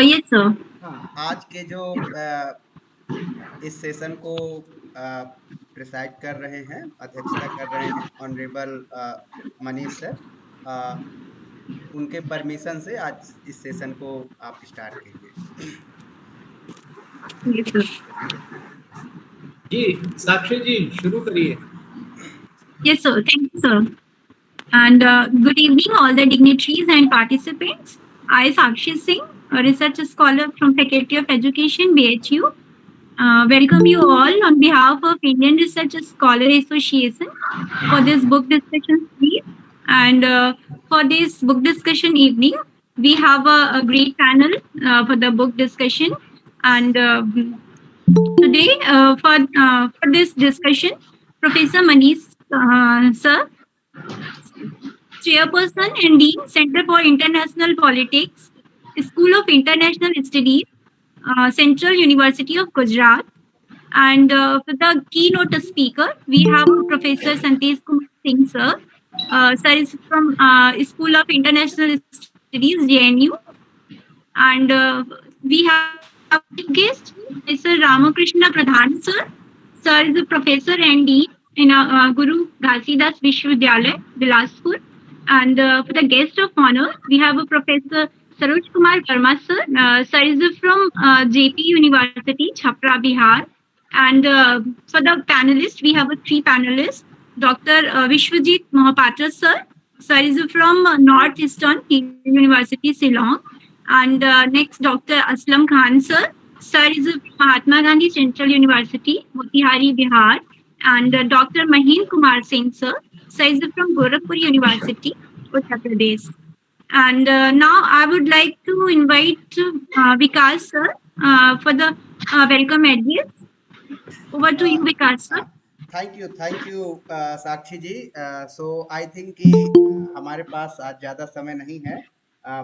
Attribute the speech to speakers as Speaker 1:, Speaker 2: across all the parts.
Speaker 1: Yes, sir.
Speaker 2: हाँ, आज के जो इस सेशन को प्रिसाइड कर रहे हैं, अध्यक्षता कर रहे हैं ऑनरेबल मनीष सर, उनके परमिशन से आज इस सेशन को आप स्टार्ट कीजिए।
Speaker 1: Yes, sir.
Speaker 3: जी साक्षी जी शुरू करिए।
Speaker 1: Yes, sir. Thank you, sir. And good evening, all the dignitaries and participants. I, Sakshi Singh, a research scholar from Faculty of Education, BHU, welcome you all on behalf of Indian Research Scholar Association for this book discussion series. And for this book discussion evening, we have a great panel for the book discussion. And today, for this discussion, Professor Manish, sir, Chairperson and Dean, Center for International Politics, School of International Studies, Central University of Gujarat. And for the keynote speaker, we have Professor Shantesh Singh, sir. Sir is from School of International Studies, JNU. And we have guest, Professor Ramakrushna Pradhan, sir. Sir is a professor and dean in Guru Ghasidas Vishwavidyalaya, Bilaspur. And for the guest of honor, we have a Professor Saroj Kumar Verma, sir. Sir is from JP University, Chapra, Bihar. And for the panelists, we have three panelists. Dr. Vishwajit Mohapatra, sir. Sir is from Northeastern University, Shillong. And next, Dr. Aslam Khan, sir. Sir is of Mahatma Gandhi Central University, Motihari, Bihar. And Dr. Mahima Kumar Singh, sir. Sir is from Gorakhpur University, Uttar Pradesh. And now I would like to invite Vikas, sir, for the welcome address. Over to you, Vikas, sir.
Speaker 2: Thank you Sakshi ji. So I think कि हमारे पास आज ज़्यादा समय नहीं है,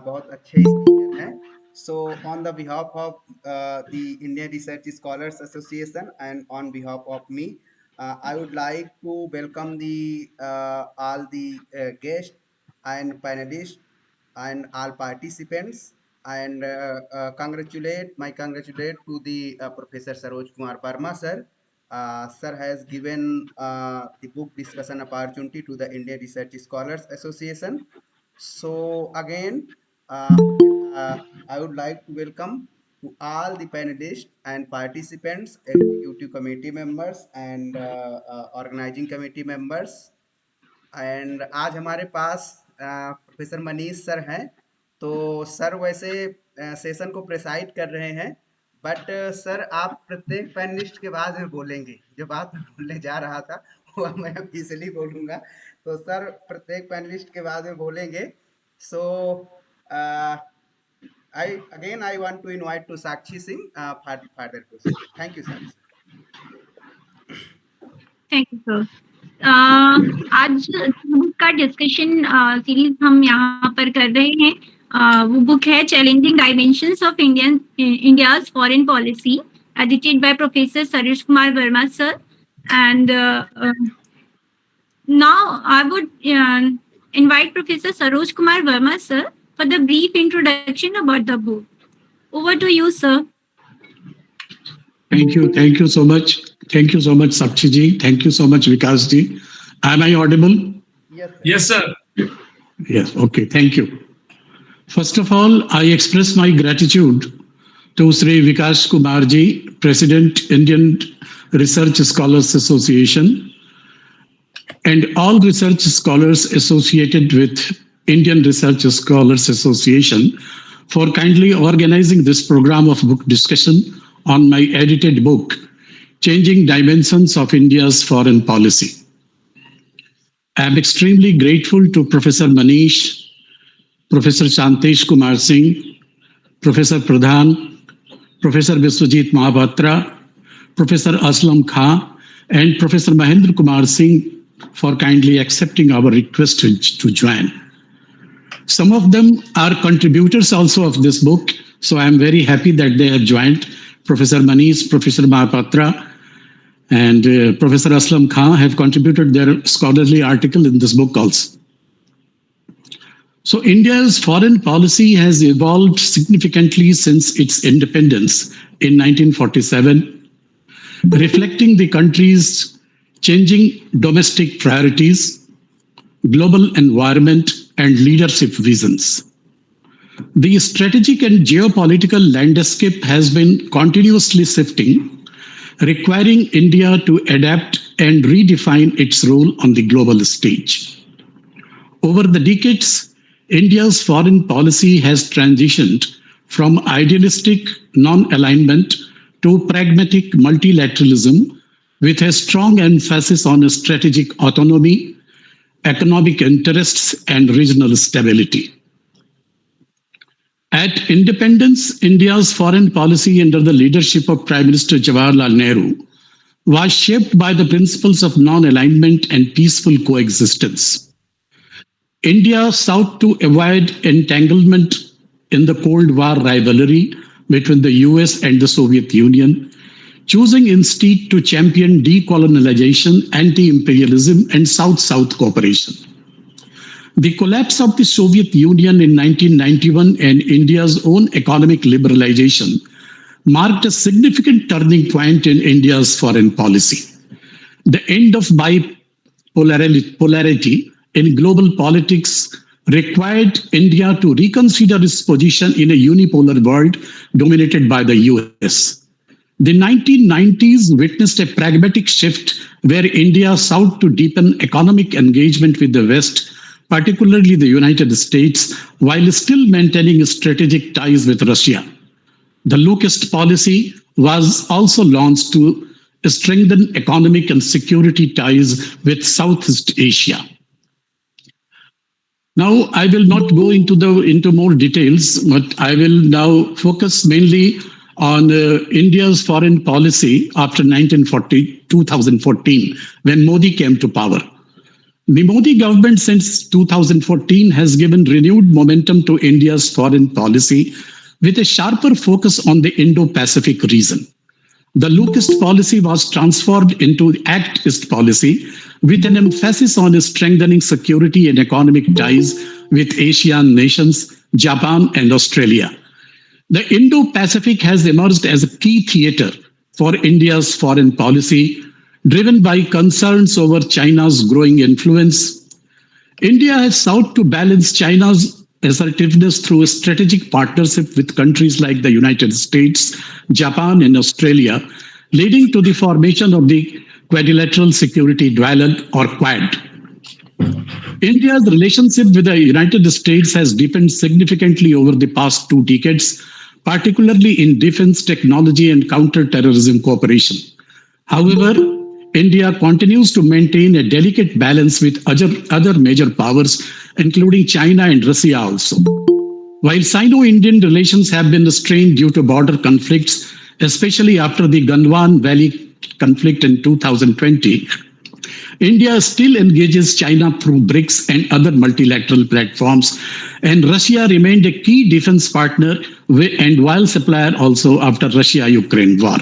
Speaker 2: बहुत अच्छे speaker हैं। So on the behalf of the Indian research scholars association and on behalf of me, I would like to welcome all the guests and panelists and all participants, and congratulate to the Professor Saroj Kumar Verma, sir. Sir has given the book discussion opportunity to the Indian Research Scholars Association. So again, I would like to welcome to all the panelists and participants, executive committee members and organizing committee members. And आज हमारे पास professor Manish sir हैं। तो sir वैसे session को preside कर रहे हैं, but sir आप प्रत्येक पैनलिस्ट के बाद में बोलेंगे। जो बात मैं बोलने जा रहा था वो मैं ऑफिशियली बोलूँगा, तो सर प्रत्येक पैनलिस्ट के बाद में बोलेंगे। सो I want to invite to Sakshi Singh for further question. Thank you, sir.
Speaker 1: Thank you, sir. आज बुक का डिस्कशन सीरीज हम यहाँ पर कर रहे हैं। वो बुक है challenging dimensions of India's foreign policy, edited by professor Saroj Kumar Verma sir. And now I would invite professor Saroj Kumar Verma sir for the brief introduction about the book. Over to you, sir.
Speaker 4: Thank you so much. Thank you so much, Sakshi ji. Thank you so much, Vikas ji. Am I audible?
Speaker 3: Yes, sir.
Speaker 4: Yes, okay, thank you. First of all, I express my gratitude to Sri Vikas Kumar ji, President, Indian Research Scholars Association, and all research scholars associated with Indian Research Scholars Association for kindly organizing this program of book discussion on my edited book, Changing Dimensions of India's Foreign Policy. I am extremely grateful to Professor Manish, Professor Shantesh Kumar Singh, Professor Pradhan, Professor Biswajit Mohapatra, Professor Aslam Khan, and Professor Mahendra Kumar Singh for kindly accepting our request to join. Some of them are contributors also of this book, so I am very happy that they have joined. Professor Manish, Professor Mohapatra, and Professor Aslam Khan have contributed their scholarly article in this book also. So India's foreign policy has evolved significantly since its independence in 1947, reflecting the country's changing domestic priorities, global environment, and leadership visions. The strategic and geopolitical landscape has been continuously shifting, requiring India to adapt and redefine its role on the global stage. Over the decades, India's foreign policy has transitioned from idealistic non-alignment to pragmatic multilateralism with a strong emphasis on strategic autonomy, economic interests, and regional stability. At independence, India's foreign policy under the leadership of Prime Minister Jawaharlal Nehru was shaped by the principles of non-alignment and peaceful coexistence. India sought to avoid entanglement in the Cold War rivalry between the US and the Soviet Union, choosing instead to champion decolonization, anti-imperialism, and South-South cooperation. The collapse of the Soviet Union in 1991 and India's own economic liberalization marked a significant turning point in India's foreign policy. The end of bipolarity in global politics required India to reconsider its position in a unipolar world dominated by the US. The 1990s witnessed a pragmatic shift where India sought to deepen economic engagement with the West, particularly the United States, while still maintaining strategic ties with Russia. The Locust policy was also launched to strengthen economic and security ties with Southeast Asia. Now, I will not go into more details, but I will now focus mainly on India's foreign policy after 2014, when Modi came to power. The Modi government since 2014 has given renewed momentum to India's foreign policy with a sharper focus on the Indo-Pacific region. The Locust policy was transformed into Act East policy with an emphasis on strengthening security and economic ties with Asian nations, Japan, and Australia. The Indo-Pacific has emerged as a key theater for India's foreign policy, driven by concerns over China's growing influence. India has sought to balance China's assertiveness through a strategic partnership with countries like the United States, Japan, and Australia, leading to the formation of the Quadrilateral Security Dialogue, or Quad. India's relationship with the United States has deepened significantly over the past 2 decades, particularly in defense, technology, and counter-terrorism cooperation. However, India continues to maintain a delicate balance with other major powers, including China and Russia also. While Sino-Indian relations have been strained due to border conflicts, especially after the Gangwan Valley conflict in 2020, India still engages China through BRICS and other multilateral platforms, and Russia remained a key defense partner and oil supplier also after Russia-Ukraine war.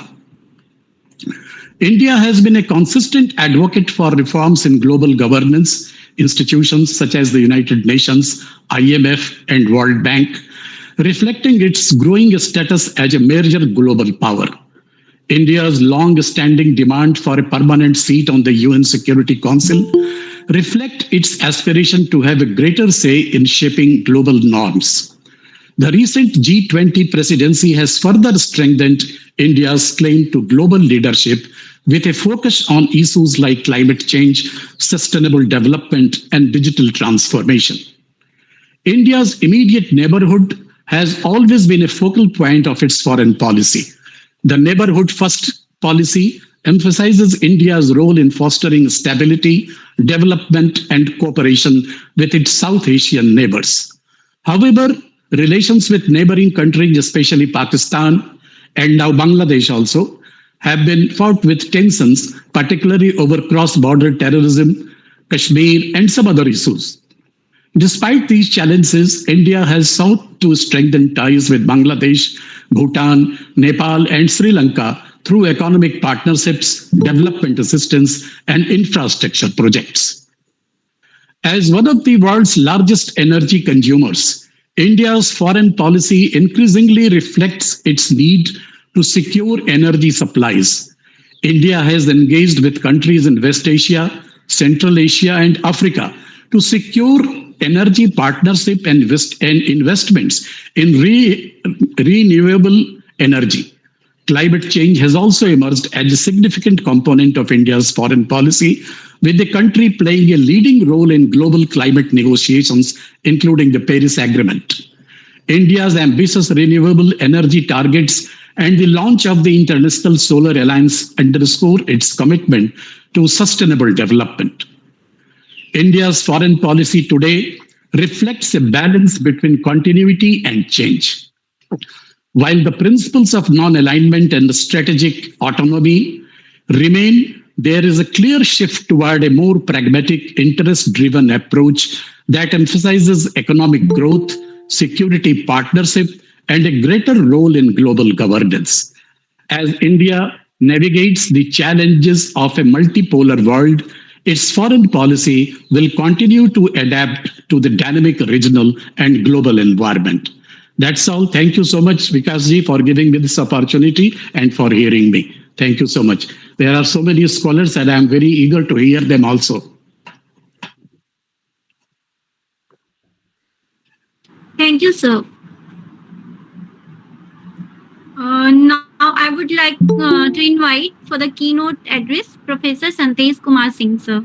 Speaker 4: India has been a consistent advocate for reforms in global governance institutions such as the United Nations, IMF, and World Bank, reflecting its growing status as a major global power. India's long-standing demand for a permanent seat on the UN Security Council reflect its aspiration to have a greater say in shaping global norms. The recent G20 presidency has further strengthened India's claim to global leadership with a focus on issues like climate change, sustainable development, and digital transformation. India's immediate neighborhood has always been a focal point of its foreign policy. The Neighborhood First policy emphasizes India's role in fostering stability, development, and cooperation with its South Asian neighbors. However, relations with neighboring countries, especially Pakistan and now Bangladesh also, have been fraught with tensions, particularly over cross-border terrorism, Kashmir, and some other issues. Despite these challenges, India has sought to strengthen ties with Bangladesh, Bhutan, Nepal, and Sri Lanka through economic partnerships, development assistance, and infrastructure projects. As one of the world's largest energy consumers, India's foreign policy increasingly reflects its need to secure energy supplies. India has engaged with countries in West Asia, Central Asia, and Africa to secure energy partnership and investments in renewable energy. Climate change has also emerged as a significant component of India's foreign policy, with the country playing a leading role in global climate negotiations, including the Paris Agreement. India's ambitious renewable energy targets and the launch of the International Solar Alliance underscore its commitment to sustainable development. India's foreign policy today reflects a balance between continuity and change. While the principles of non alignment and strategic autonomy remain, there is a clear shift toward a more pragmatic, interest driven approach that emphasizes economic growth, security partnership, and a greater role in global governance. As India navigates the challenges of a multipolar world, its foreign policy will continue to adapt to the dynamic regional and global environment. That's all. Thank you so much, Vikasji, for giving me this opportunity and for hearing me. Thank you so much. There are so many scholars, and I am very eager to hear them also.
Speaker 1: Thank you, sir. Now, I would like to invite for the keynote address Professor Shantesh Kumar Singh, sir.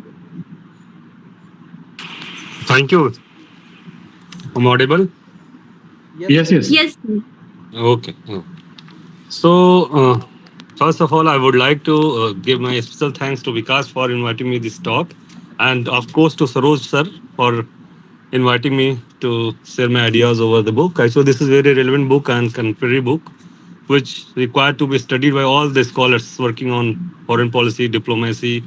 Speaker 5: Thank you. I'm audible?
Speaker 4: Yes, yes.
Speaker 1: Yes, sir.
Speaker 5: Okay. So, first of all, I would like to give my special thanks to Vikas for inviting me this talk, and of course to Saroj sir for inviting me to share my ideas over the book. Actually, this is a very relevant book and contemporary book, which required to be studied by all the scholars working on foreign policy, diplomacy,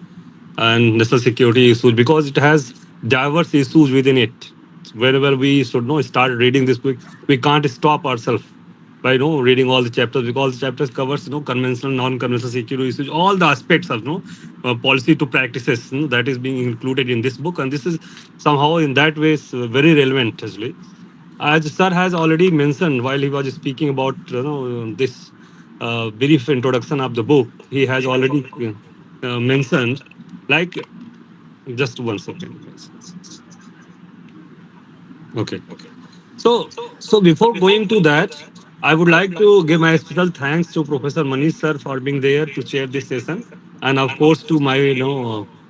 Speaker 5: and national security issues because it has diverse issues within it. Wherever we should know start reading this book, we can't stop ourselves by reading all the chapters because the chapters covers conventional, non-conventional security issues, all the aspects of policy to practices that is being included in this book, and this is somehow in that way is very relevant actually. As sir has already mentioned while he was speaking about this brief introduction of the book, he has already mentioned like just 1 second. Okay. So before going to that, I would like to give my special thanks to Professor Manish sir for being there to chair this session, and of course to my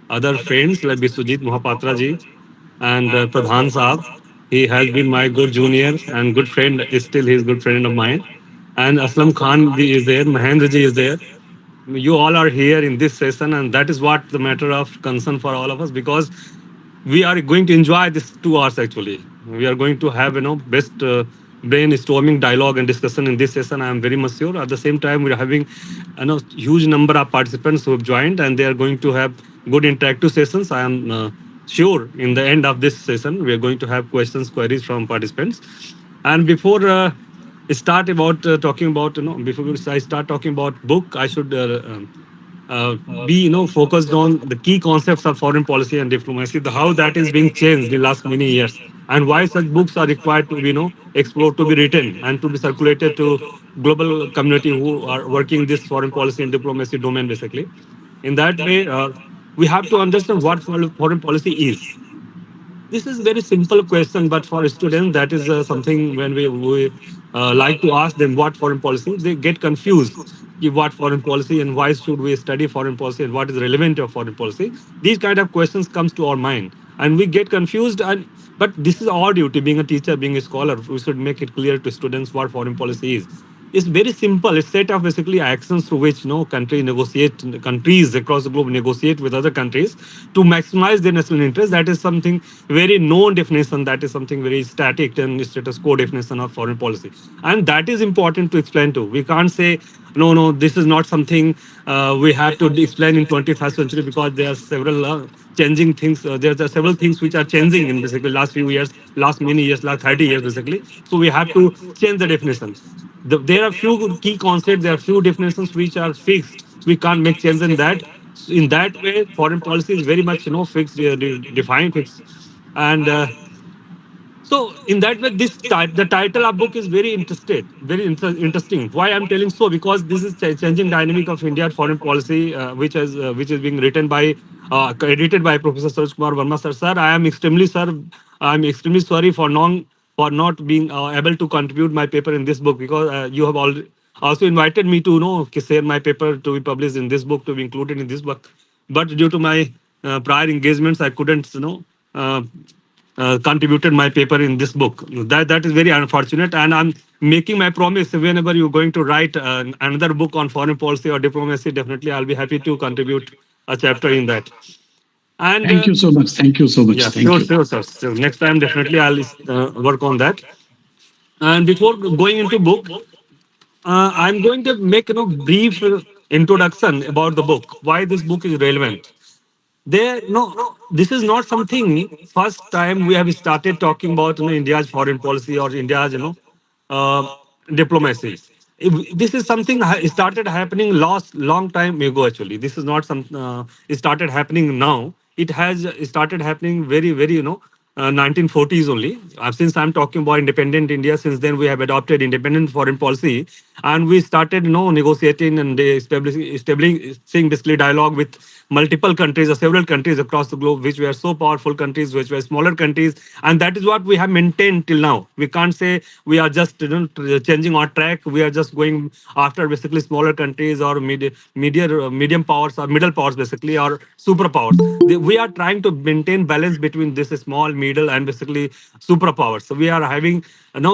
Speaker 5: other friends like Biswajit Mohapatra ji and Pradhan Saab. He has been my good junior and good friend. Is still his good friend of mine. And Aslam Khan ji is there. Mahendra ji is there. You all are here in this session, and that is what the matter of concern for all of us because we are going to enjoy this 2 hours actually. We are going to have best brainstorming dialogue and discussion in this session. I am very much sure. At the same time, we are having huge number of participants who have joined, and they are going to have good interactive sessions. I am sure in the end of this session we are going to have questions, queries from participants. And before start about talking about before I start talking about book, I should be focused on the key concepts of foreign policy and diplomacy, how that is being changed in last many years, and why such books are required to be explored, to be written, and to be circulated to global community who are working this foreign policy and diplomacy domain basically. In that way, we have to understand what foreign policy is. This is very simple question, but for students, that is something when we like to ask them what foreign policy, they get confused. What foreign policy and why should we study foreign policy and what is relevant of foreign policy? These kind of questions comes to our mind, and we get confused. And but this is our duty, being a teacher, being a scholar, we should make it clear to students what foreign policy is. It's very simple. It's set of basically actions through which countries across the globe negotiate with other countries to maximize their national interest. That is something very known definition. That is something very static and status quo definition of foreign policy. And that is important to explain to. We can't say no, this is not something we have to explain in 21st century because there are several changing things. There are several things which are changing in basically last few years, last many years, last 30 years basically. So we have to change the definition. There are few key concepts, there are few definitions which are fixed. We can't make change in that. In that way, foreign policy is very much fixed, defined, fixed. And so in that way, the title of book is very interesting. Why I'm telling so? Because this is changing dynamic of India foreign policy, which is being written by edited by Professor Saroj Kumar Verma sir. Sir, I'm extremely sorry for not being able to contribute my paper in this book, because you have also invited me to share my paper to be published in this book, to be included in this book. But due to my prior engagements, I couldn't uh, contributed my paper in this book. That is very unfortunate, and I'm making my promise, whenever you're going to write another book on foreign policy or diplomacy, definitely I'll be happy to contribute a chapter in that. And
Speaker 4: Thank you so much. Thank you so much.
Speaker 5: yeah,
Speaker 4: Thank
Speaker 5: sure,
Speaker 4: you.
Speaker 5: sure, sir. So next time, definitely I'll work on that. And before going into book, I'm going to make brief introduction about the book, why this book is relevant. There, no, this is not something first time we have started talking about India's foreign policy or India's uh, diplomacy. This is something started happening last long time ago. Actually, this is not some. It started happening now. It has started happening very 1940s only. Since I'm talking about independent India, since then we have adopted independent foreign policy, and we started negotiating and establishing basically dialogue with multiple countries or several countries across the globe, which were so powerful countries, which were smaller countries, and that is what we have maintained till now. We can't say we are just changing our track. We are just going after basically smaller countries or medium powers or middle powers basically, or superpowers. We are trying to maintain balance between this small, middle, and basically superpowers. So we are having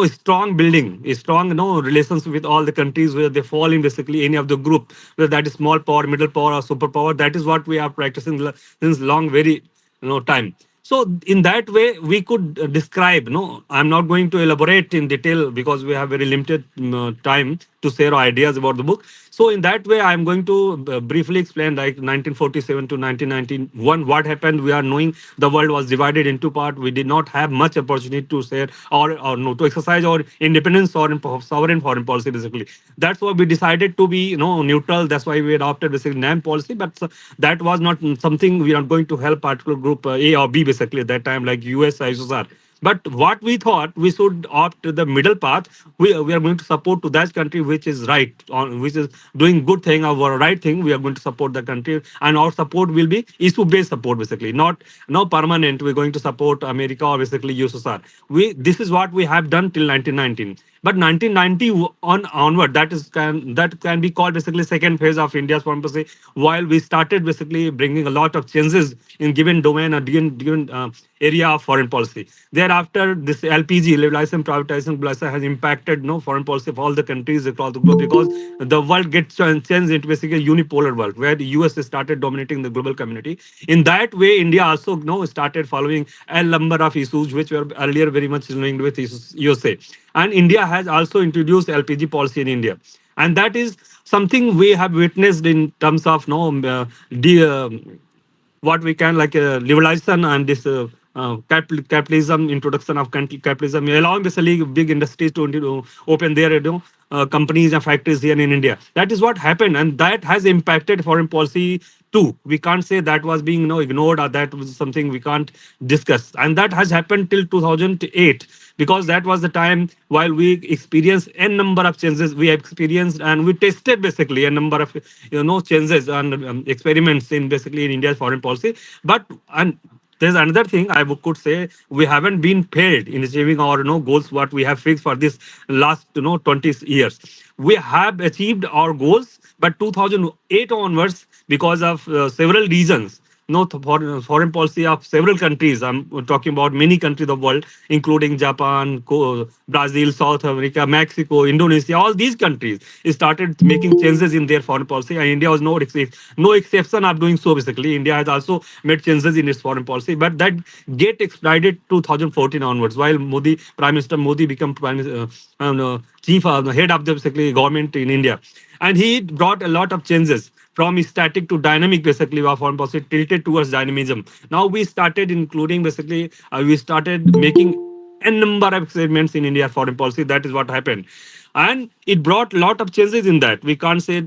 Speaker 5: strong building, a strong relations with all the countries where they fall in basically any of the group, whether that is small power, middle power, or superpower. That is what we are practicing since long, very time. So in that way, we could describe. No, I'm not going to elaborate in detail because we have very limited time to share ideas about the book. So in that way, I'm going to briefly explain like 1947 to 1991 what happened. We are knowing the world was divided into part. We did not have much opportunity to share or no to exercise our independence or sovereign foreign policy basically. That's why we decided to be neutral. That's why we adopted basically NAM policy. But that was not something we are going to help particular group A or B basically at that time, like US, USSR. But what we thought, we should opt the middle path. We are going to support to that country which is right, on which is doing good thing or right thing. We are going to support the country, and our support will be issue based support basically, not no permanent. We're going to support America or basically USSR. We This is what we have done till 1919. But 1990 onward, that can be called basically second phase of India's foreign policy, while we started basically bringing a lot of changes in given domain or given area of foreign policy. Thereafter, this LPG, liberalization, privatization, has impacted foreign policy of all the countries across the globe, because the world gets changed into basically a unipolar world where the US started dominating the global community. In that way, India also started following a number of issues which were earlier very much linked with USA. And India has also introduced LPG policy in India. And that is something we have witnessed in terms of what we can like liberalization and this capitalism, introduction of capitalism, allowing basically big industries to open their companies and factories here in India. That is what happened, and that has impacted foreign policy too. We can't say that was being ignored, or that was something we can't discuss. And that has happened till 2008, because that was the time while we experienced a number of changes. We experienced and we tested basically a number of changes and experiments in basically in India's foreign policy. But and there's another thing I could say: we haven't been failed in achieving our goals what we have fixed for this last 20 years. We have achieved our goals, but 2008 onwards, because of several reasons, foreign policy of several countries. I'm talking about many countries of the world, including Japan, Brazil, South America, Mexico, Indonesia. All these countries started making changes in their foreign policy, and India was no exception of doing so. Basically, India has also made changes in its foreign policy, but that get expedited 2014 onwards, while Prime Minister Modi became chief head of the basically government in India, and he brought a lot of changes from static to dynamic. Basically, our foreign policy tilted towards dynamism. Now we started including basically we started making a number of experiments in India foreign policy. That is what happened, and it brought a lot of changes in that. We can't say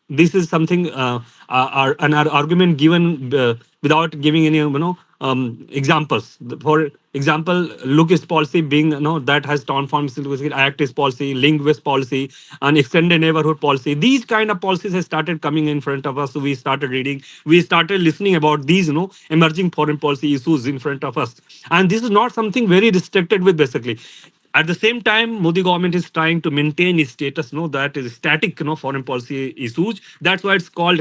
Speaker 5: this is something an argument given without giving any examples. For example, look is policy being that has transformed act is policy, linked with policy, and extended neighborhood policy. These kind of policies have started coming in front of us. So we started reading, we started listening about these emerging foreign policy issues in front of us. And this is not something very restricted with basically. At the same time, Modi government is trying to maintain its status, that is static, foreign policy issues. That's why it's called,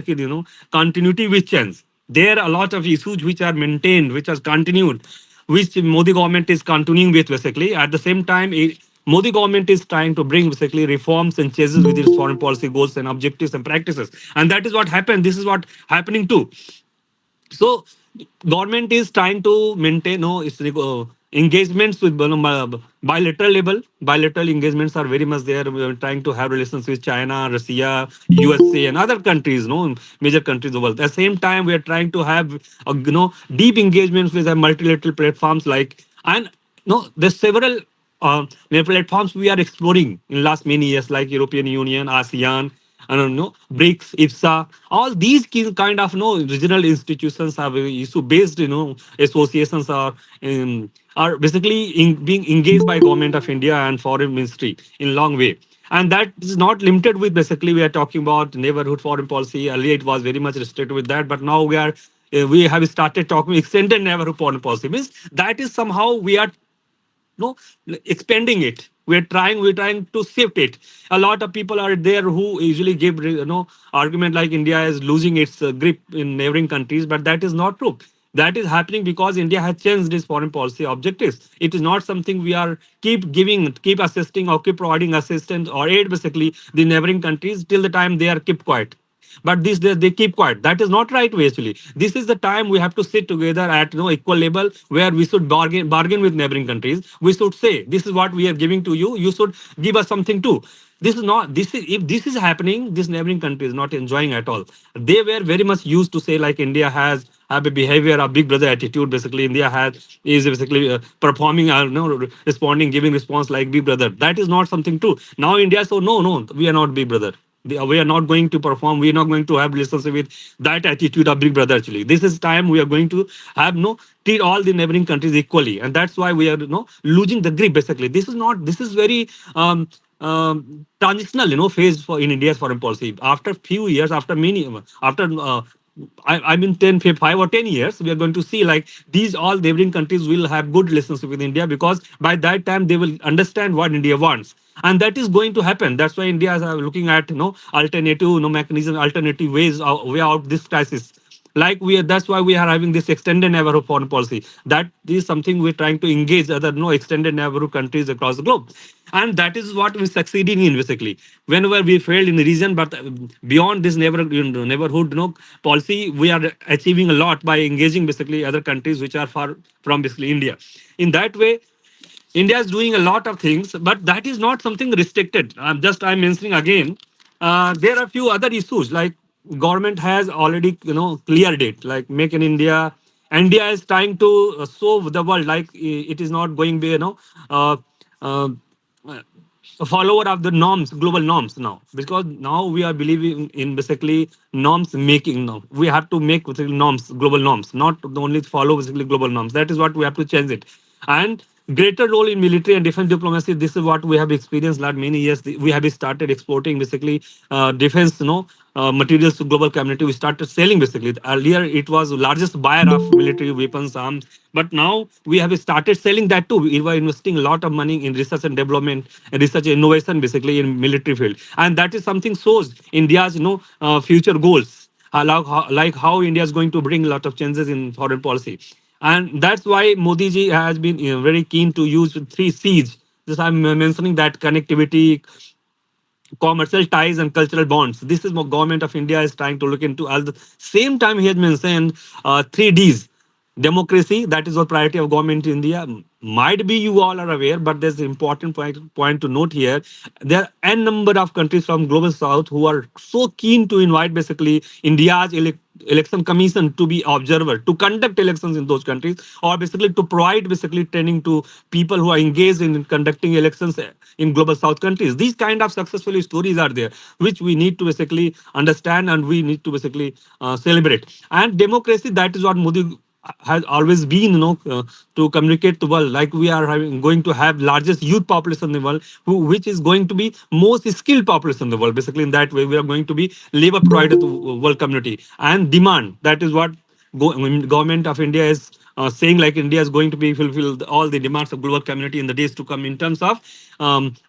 Speaker 5: continuity with change. There are a lot of issues which are maintained, which are continued, which Modi government is continuing with basically. At the same time, Modi government is trying to bring basically reforms and changes with its foreign policy goals and objectives and practices. And that is what happened. This is what happening too. So government is trying to maintain its engagements with bilateral level. Bilateral engagements are very much there. We are trying to have relations with China, Russia, USA, and other countries, major countries of the world. At the same time, we are trying to have deep engagements with multilateral platforms like, and there's several platforms we are exploring in last many years, like European Union, ASEAN, I don't know, BRICS, IFSA, all these kind of regional institutions have issue based associations are basically being engaged by government of India and foreign ministry in long way. And that is not limited with basically we are talking about neighborhood foreign policy. Earlier it was very much restricted with that, but now we have started talking extended neighborhood foreign policy. Means that is somehow we are no expanding it. We're trying to shift it. A lot of people are there who usually give argument like India is losing its grip in neighboring countries, but that is not true. That is happening because India has changed its foreign policy objectives. It is not something we are keep assisting or keep providing assistance or aid basically the neighboring countries till the time they are kept quiet. But this they keep quiet. That is not right way actually. This is the time we have to sit together at equal level where we should bargain with neighboring countries. We should say this is what we are giving to you. You should give us something too. This is not this is if this is happening, this neighboring country is not enjoying at all. They were very much used to say like India has have a behavior a big brother attitude. Basically India has is basically performing responding giving response like big brother. That is not something true. Now India so no, we are not big brother. We are not going to perform. We are not going to have relationship with that attitude of big brother. Actually, this is time we are going to have treat all the neighboring countries equally, and that's why we are losing the grip. Basically, this is not. This is very transitional phase for in India's foreign policy. After few years, after many after. I mean 5 or 10 years, we are going to see like these all neighboring countries will have good relationship with India because by that time they will understand what India wants, and that is going to happen. That's why India is looking at alternative mechanism, alternative way out this crisis. Like that's why we are having this extended neighborhood foreign policy. That is something we're trying to engage other extended neighborhood countries across the globe, and that is what we're succeeding in basically. Whenever we failed in the region, but beyond this neighborhood policy, we are achieving a lot by engaging basically other countries which are far from basically India. In that way, India is doing a lot of things, but that is not something restricted. I'm mentioning again. There are a few other issues like government has already cleared it. Like Make in India, India is trying to show the world like it is not going to be uh, uh, a follower of the norms, global norms now, because now we are believing in basically norms making. Now we have to make basically norms, global norms, not only follow basically global norms. That is what we have to change it. And greater role in military and defense diplomacy. This is what we have experienced last many years. We have started exporting basically defense, materials to global community. We started selling basically. Earlier, it was the largest buyer of military weapons, arms, but now we have started selling that too. We were investing a lot of money in research and development and research and innovation basically in military field, and that is something shows India's future goals. Like how India is going to bring a lot of changes in foreign policy. And that's why Modi ji has been very keen to use three C's. Just I'm mentioning that connectivity, commercial ties, and cultural bonds. This is what government of India is trying to look into. At the same time, he has mentioned three Ds. Democracy, that is a priority of government in India. Might be you all are aware, but there's an important point to note here. There are n number of countries from global south who are so keen to invite basically India's election commission to be observer, to conduct elections in those countries, or basically to provide basically training to people who are engaged in conducting elections in global south countries. These kind of successful stories are there, which we need to basically understand and we need to basically celebrate. And democracy, that is what Modi has always been, to communicate the world. Like we are going to have largest youth population in the world, which is going to be most skilled population in the world. Basically, in that way, we are going to be labor provider to world community and demand. That is what government of India is saying. Like India is going to be fulfill all the demands of global community in the days to come in terms of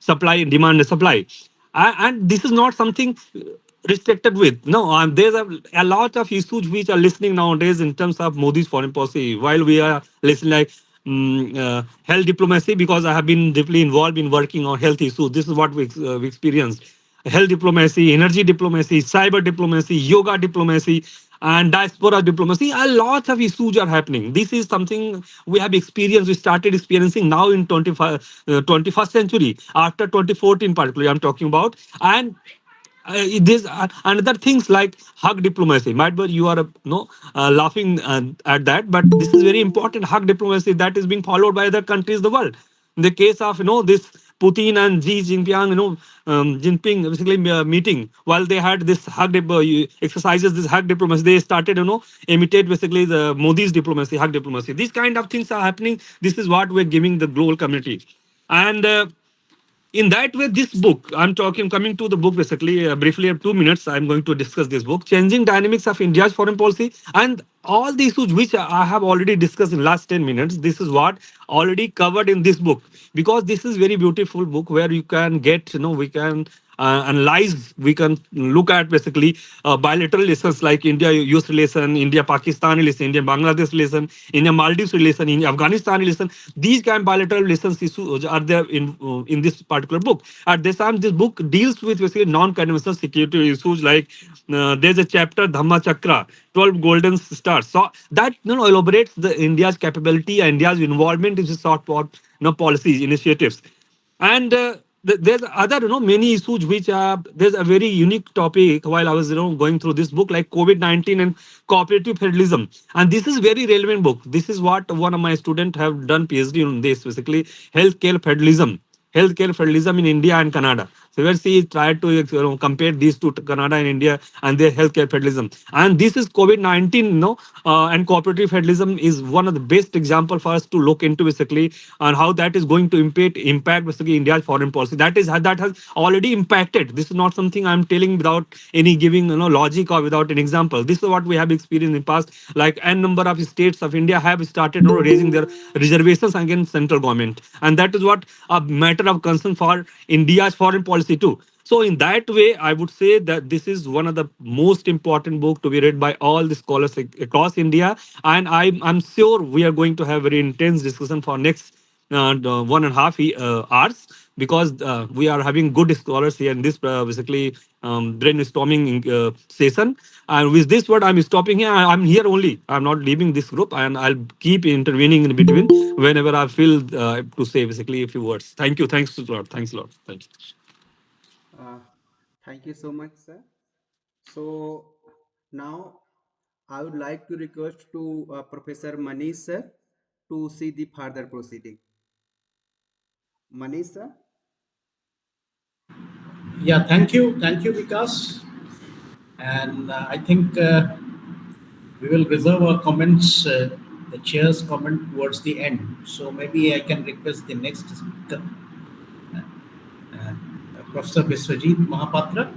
Speaker 5: supply, demand, and supply. And this is not something restricted with. No, there's a lot of issues which are listening nowadays in terms of Modi's foreign policy. While we are listening like health diplomacy, because I have been deeply involved in working on health issues. This is what we experienced: health diplomacy, energy diplomacy, cyber diplomacy, yoga diplomacy, and diaspora diplomacy. A lot of issues are happening. This is something we have experienced. We started experiencing now in 21st century, after 2014 particularly I'm talking about. And this another things like hug diplomacy. Might be you are laughing at that, but this is very important. Hug diplomacy that is being followed by other countries in the world. In the case of this Putin and Xi Jinping, Jinping basically meeting, while they had this exercises, this hug diplomacy, they started imitate basically the Modi's diplomacy, hug diplomacy. These kind of things are happening. This is what we're giving the global community. And in that way, this book I'm talking, coming to the book basically, briefly, 2 minutes I'm going to discuss this book, Changing Dynamics of India's Foreign Policy. And all the issues which I have already discussed in last 10 minutes, this is what already covered in this book. Because this is very beautiful book where you can get, we can analyze, we can look at basically bilateral relations like India-US relation, India-Pakistan relation, India-Bangladesh relation, India-Maldives relation, India-Afghanistan relation. These kind of bilateral relations issues are there in this particular book. At this time, this book deals with basically non-conventional security issues like there's a chapter, Dhamma Chakra, 12 golden stars. So that elaborates the India's capability and India's involvement in this sort of policies, initiatives. And there's other many issues which there's a very unique topic while I was going through this book, like COVID-19 and cooperative federalism. And this is very relevant book. This is what one of my students have done PhD on this, basically healthcare federalism in India and Canada. So where she tried to compare these two, Canada and India, and their healthcare federalism. And this is COVID-19, and cooperative federalism is one of the best example for us to look into basically, and how that is going to impact basically India's foreign policy. That has already impacted. This is not something I'm telling without any giving logic or without an example. This is what we have experienced in the past. Like n number of states of India have started raising their reservations against central government, and that is what a matter of concern for India's foreign policy too. So in that way, I would say that this is one of the most important book to be read by all the scholars across India. And I'm sure we are going to have very intense discussion for next 1.5 hours, because we are having good scholars here in this basically brainstorming session. And with this word, I'm stopping here. I'm here only. I'm not leaving this group, and I'll keep intervening in between whenever I feel to say basically a few words. Thank you. Thanks a lot. Thanks a lot. Thank you.
Speaker 2: Uh, thank you so much, sir. So now I would like to request to Professor Manish sir to see the further proceeding. Manish sir.
Speaker 3: Yeah, thank you. Thank you, Vikas. And I think we will reserve our comments, the chair's comment towards the end. So maybe I can request the next speaker, Professor Biswajit Mohapatra.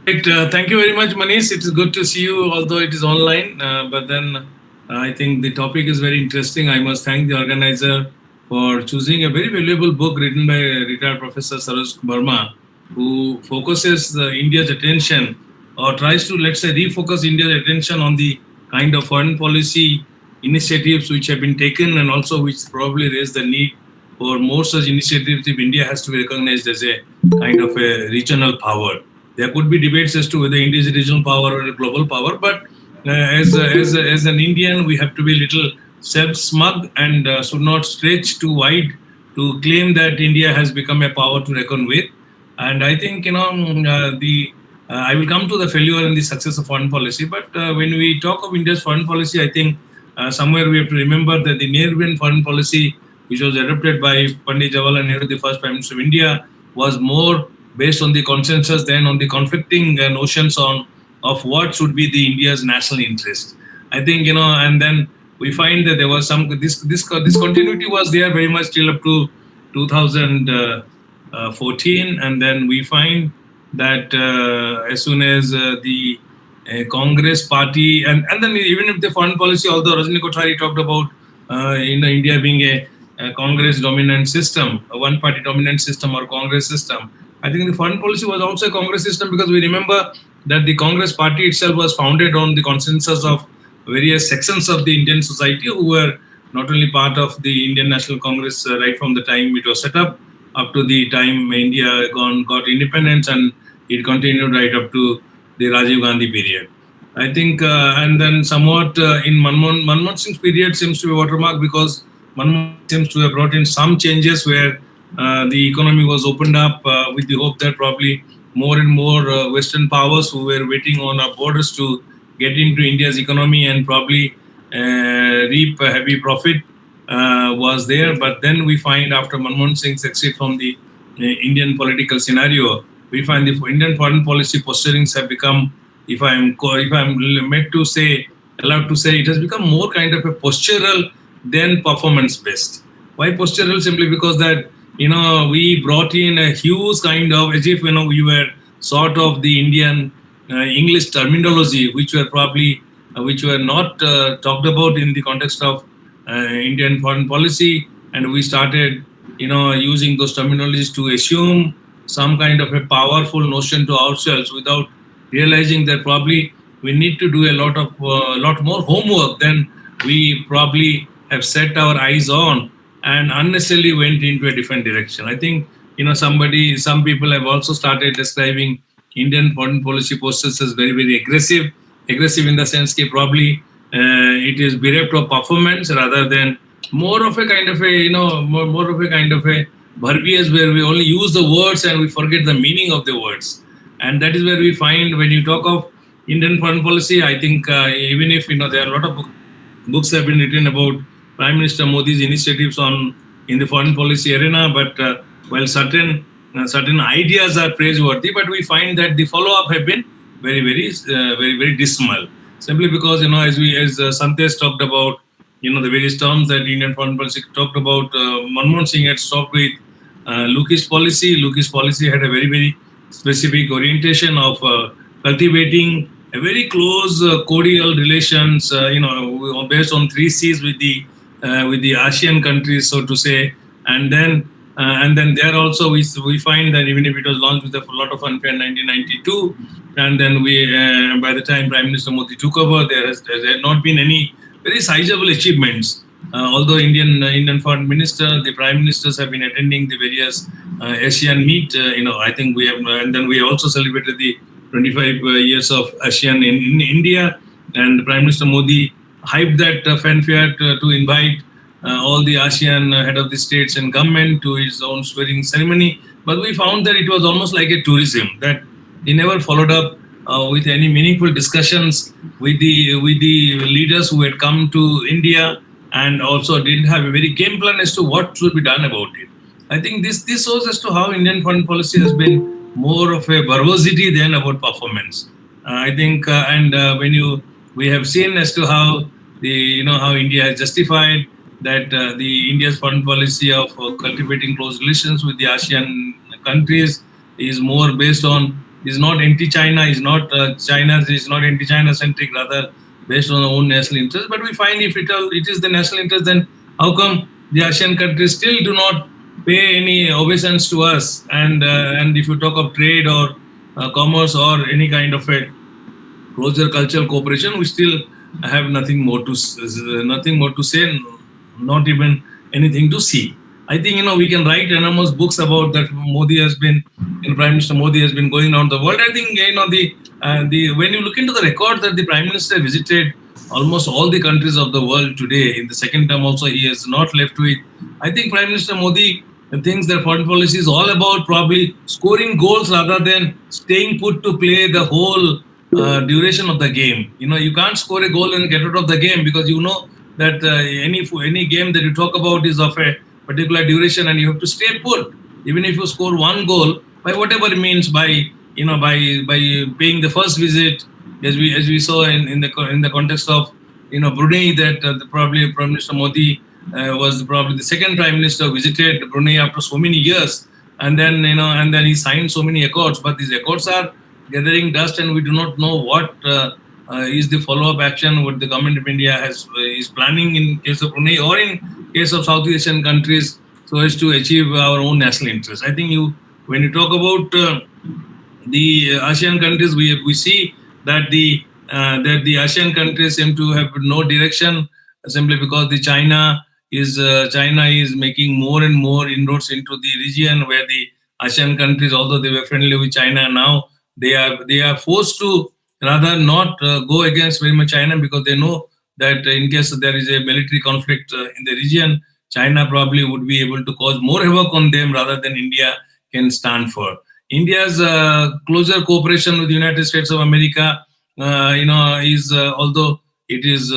Speaker 6: Thank you very much, Manish. It is good to see you, although it is online. But then I think the topic is very interesting. I must thank the organizer for choosing a very valuable book written by retired Professor Saroj Verma, who focuses India's attention, or tries to, let's say, refocus India's attention on the kind of foreign policy initiatives which have been taken, and also which probably raise the need for more such initiatives if India has to be recognized as a kind of a regional power. There could be debates as to whether India is a regional power or a global power, but as an Indian, we have to be a little self-smug and should not stretch too wide to claim that India has become a power to reckon with. And I think, I will come to the failure and the success of foreign policy. But when we talk of India's foreign policy, I think somewhere we have to remember that the Nehruvian foreign policy, which was adopted by Pandit Jawaharlal Nehru, the first Prime Minister of India, was more based on the consensus than on the conflicting notions on of what should be the India's national interest. I think, and then we find that there was some this continuity was there very much till up to 2014, and then we find that as soon as the Congress party, and then even if the foreign policy, although Rajni Kothari talked about India being a Congress dominant system, a one party dominant system or Congress system, I think the foreign policy was also a Congress system, because we remember that the Congress party itself was founded on the consensus of various sections of the Indian society who were not only part of the Indian National Congress right from the time it was set up to the time India got independence, and it continued right up to the Rajiv Gandhi period. I think, and then somewhat in Manmohan Singh's period seems to be watermark, because Manmohan seems to have brought in some changes where the economy was opened up with the hope that probably more and more Western powers who were waiting on our borders to get into India's economy and probably reap a heavy profit was there. But then we find after Manmohan Singh's exit from the Indian political scenario, we find the Indian foreign policy posturings have become, if I'm allowed to say, it has become more kind of a postural than performance based. Why postural? Simply because that we brought in a huge kind of, as if we were sort of the Indian English terminology, which were probably which were not talked about in the context of Indian foreign policy, and we started using those terminologies to assume some kind of a powerful notion to ourselves without realizing that probably we need to do a lot more homework than we probably have set our eyes on, and unnecessarily went into a different direction. I think some people have also started describing Indian foreign policy postures as very, very aggressive in the sense that probably it is bereft of performance rather than more of a kind of a more of a kind of a verbiage where we only use the words and we forget the meaning of the words. And that is where we find, when you talk of Indian foreign policy, I think even if there are a lot of books have been written about Prime Minister Modi's initiatives in the foreign policy arena, but while certain ideas are praiseworthy, but we find that the follow-up have been very, very dismal. Simply because as Shantesh talked about the various terms that Indian foreign policy talked about, Manmohan Singh had stopped with Lookist policy. Lookist policy had a very, very specific orientation of cultivating a very close cordial relations, based on 3 C's with the ASEAN countries, so to say, and then there also we find that even if it was launched with a lot of fanfare in 1992, and then by the time Prime Minister Modi took over, there had not been any very sizable achievements. Although Indian foreign minister, the prime ministers have been attending the various ASEAN meet, I think we have, and then we also celebrated the 25 years of ASEAN in India, and Prime Minister Modi hyped that fanfare to invite all the ASEAN head of the states and government to his own swearing ceremony. But we found that it was almost like a tourism, that he never followed up with any meaningful discussions with the leaders who had come to India, and also didn't have a very game plan as to what should be done about it. I think this shows as to how Indian foreign policy has been more of a verbosity than about performance. I think, we have seen as to how how India has justified that the India's foreign policy of cultivating close relations with the ASEAN countries is more based on, is not anti-China, is not anti-China centric, rather based on our own national interest. But we find if it is the national interest, then how come the ASEAN countries still do not pay any obeisance to us? And if you talk of trade or commerce or any kind of a closer cultural cooperation, we still have nothing more to say, not even anything to see. I think we can write enormous books about that. Prime Minister Modi has been going around the world. I think when you look into the record that the Prime Minister visited almost all the countries of the world today, in the second term also he has not left with. I think Prime Minister Modi thinks that foreign policy is all about probably scoring goals rather than staying put to play the whole duration of the game. You can't score a goal and get out of the game, because that any game that you talk about is of a particular duration, and you have to stay put. Even if you score one goal, by whatever means, by paying the first visit, as we saw in the context of Brunei, that probably Prime Minister Modi was probably the second Prime Minister who visited Brunei after so many years, and then he signed so many accords. But these accords are gathering dust, and we do not know what is the follow-up action what the government of India is planning in case of Brunei or in case of Southeast Asian countries, so as to achieve our own national interest. I think when you talk about the ASEAN countries, we see that the ASEAN countries seem to have no direction, simply because the China is making more and more inroads into the region, where the ASEAN countries, although they were friendly with China, now they are forced to rather not go against very much China, because they know that in case there is a military conflict in the region, China probably would be able to cause more havoc on them rather than India can stand for. India's closer cooperation with the United States of America, is although it is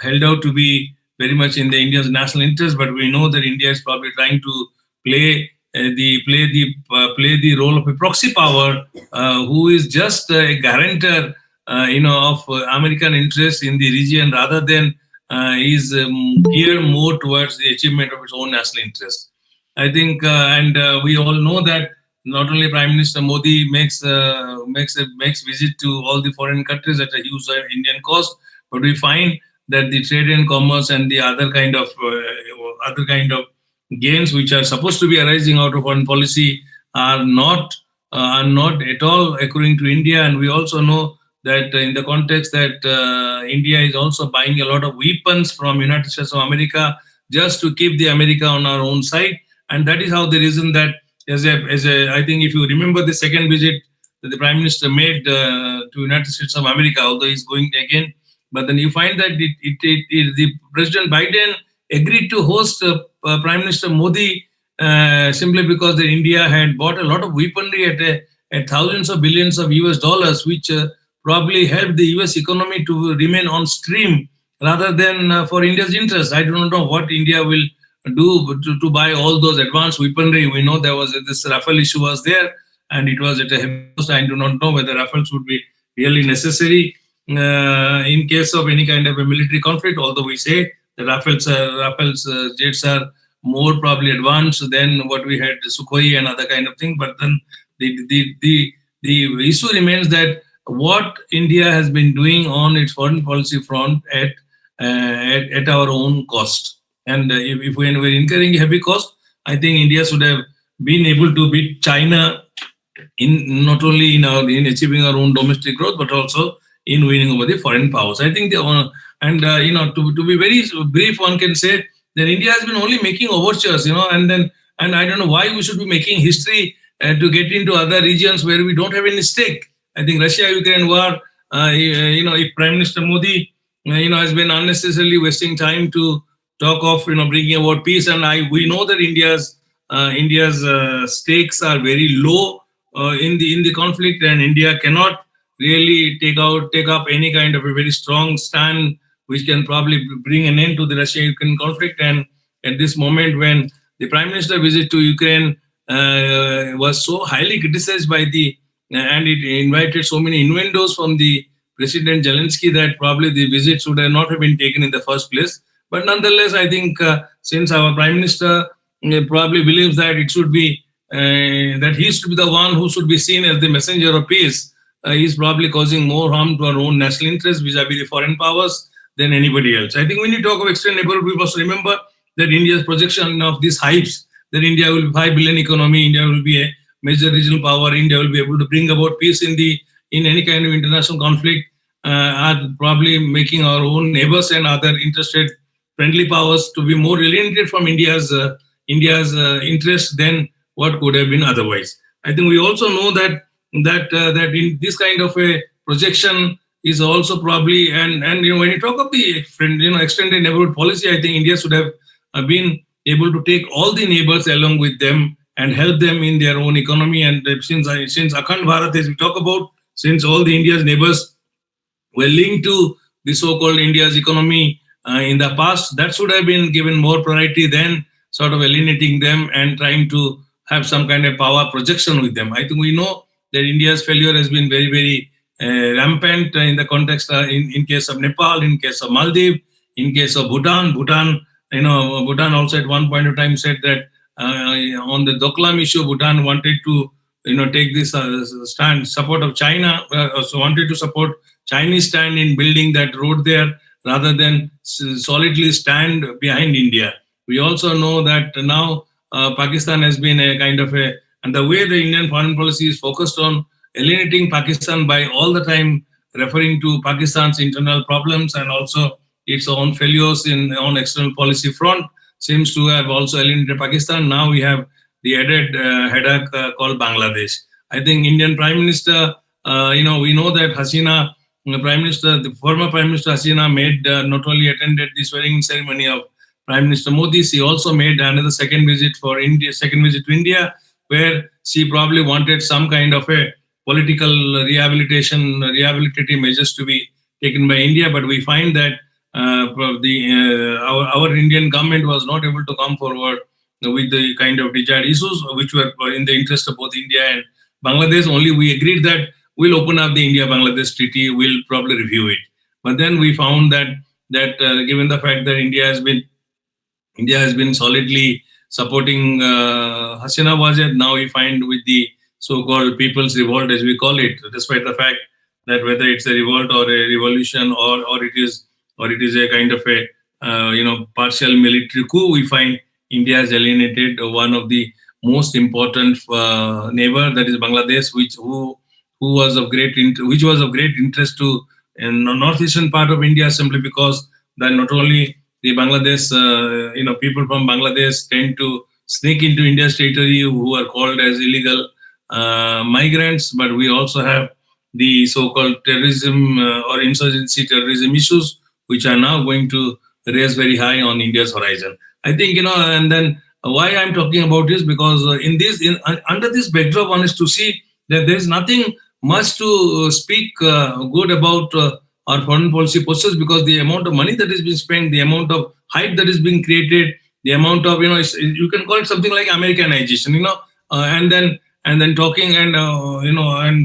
Speaker 6: held out to be very much in the India's national interest, but we know that India is probably trying to play play the role of a proxy power, who is just a guarantor, of American interests in the region, rather than is geared more towards the achievement of its own national interest. I think, and we all know that not only Prime Minister Modi makes visit to all the foreign countries at a huge Indian cost, but we find that the trade and commerce and the other kind of gains which are supposed to be arising out of foreign policy are not at all accruing to India. And we also know that in the context that India is also buying a lot of weapons from United States of America, just to keep the America on our own side. And that is how the reason that I think if you remember the second visit that the Prime Minister made to United States of America, although he's going again, but then you find that the President Biden agreed to host Prime Minister Modi simply because that India had bought a lot of weaponry at thousands of billions of US dollars, which probably helped the US economy to remain on stream rather than for India's interest. I do not know what India will do to buy all those advanced weaponry. We know there was this Rafale issue was there, and it was at a heavy cost. I do not know whether Rafales would be really necessary in case of any kind of a military conflict, although we say the Rafale's jets are more probably advanced than what we had, Sukhoi and other kind of thing. But then the issue remains that what India has been doing on its foreign policy front at our own cost. And if we were incurring a heavy cost, I think India should have been able to beat China in not only in achieving our own domestic growth, but also in winning over the foreign powers. I think to be very brief, one can say that India has been only making overtures, and I don't know why we should be making history to get into other regions where we don't have any stake. I think Russia-Ukraine war, if Prime Minister Modi, has been unnecessarily wasting time to talk of, bringing about peace, and we know that India's stakes are very low in the conflict, and India cannot really take up any kind of a very strong stand which can probably bring an end to the Russia-Ukraine conflict. And at this moment, when the Prime Minister visit to Ukraine was so highly criticized and it invited so many innuendos from the President Zelensky, that probably the visit should have not have been taken in the first place. But nonetheless, I think since our Prime Minister probably believes that it should be that he should be the one who should be seen as the messenger of peace, he's probably causing more harm to our own national interests vis-a-vis the foreign powers than anybody else. I think when you talk of external neighborhood, we must remember that India's projection of these hypes, that India will be 5 billion economy, India will be a major regional power, India will be able to bring about peace in any kind of international conflict, are probably making our own neighbors and other interested friendly powers to be more alienated from India's interest than what could have been otherwise. I think we also know that in this kind of a projection is also probably, and when you talk of the extended neighborhood policy, I think India should have been able to take all the neighbors along with them and help them in their own economy. And since Akhand Bharat, as we talk about, since all the India's neighbors were linked to the so-called India's economy in the past, that should have been given more priority than sort of alienating them and trying to have some kind of power projection with them. I think we know that India's failure has been very, very rampant in the context in case of Nepal, in case of Maldives, in case of Bhutan. Bhutan also at one point of time said that on the Doklam issue, Bhutan wanted to take this stand, support of China, also wanted to support Chinese stand in building that road there rather than solidly stand behind India. We also know that now Pakistan has been a kind of and the way the Indian foreign policy is focused on alienating Pakistan by all the time referring to Pakistan's internal problems and also its own failures on external policy front seems to have also alienated Pakistan. Now we have the added headache called Bangladesh. I think Indian Prime Minister, we know that Hasina, the former Prime Minister Hasina made not only attended the swearing ceremony of Prime Minister Modi, she also made another second visit to India, where she probably wanted some kind of a political rehabilitative measures to be taken by India. But we find that our Indian government was not able to come forward with the kind of desired issues which were in the interest of both India and Bangladesh. Only we agreed that we'll open up the India-Bangladesh treaty, we'll probably review it. But then we found that given the fact that India has been solidly supporting Hasina Wajid, now we find with the so-called People's Revolt, as we call it, despite the fact that whether it's a revolt or a revolution or it is a kind of a partial military coup, we find India has alienated one of the most important neighbor, that is Bangladesh, which was of great interest to in the northeastern part of India, simply because that not only the Bangladesh, people from Bangladesh tend to sneak into India's territory who are called as illegal migrants, but we also have the so-called terrorism or insurgency terrorism issues, which are now going to raise very high on India's horizon. I think, and then why I'm talking about this, because under this backdrop, one is to see that there is nothing much to speak good about our foreign policy postures, because the amount of money that is being spent, the amount of hype that is being created, the amount of, you can call it something like Americanization, and then talking and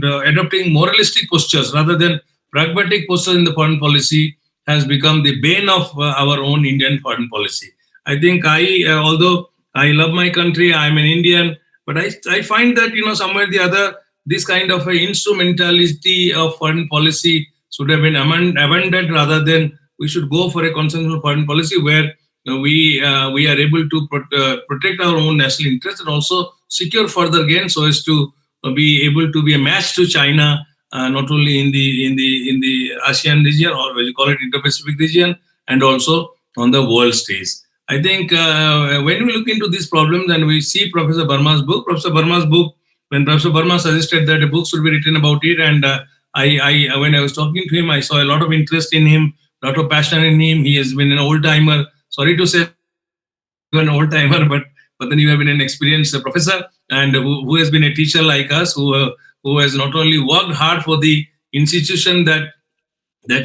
Speaker 6: adopting moralistic postures rather than pragmatic postures in the foreign policy has become the bane of our own Indian foreign policy. I think although I love my country, I'm an Indian, but I find that, somewhere or the other, this kind of instrumentality of foreign policy should have been abandoned, rather than we should go for a consensual foreign policy where we are able to protect our own national interests and also secure further gain, so as to be able to be a match to China, not only in the ASEAN region, or what you call it Indo-Pacific region, and also on the world stage. I think when we look into these problems and we see Professor Verma's book, when Professor Verma suggested that a book should be written about it, and when I was talking to him, I saw a lot of interest in him, a lot of passion in him. He has been an old timer. Sorry to say, an old timer, but then you have been an experienced professor and who has been a teacher like us, who has not only worked hard for the institution that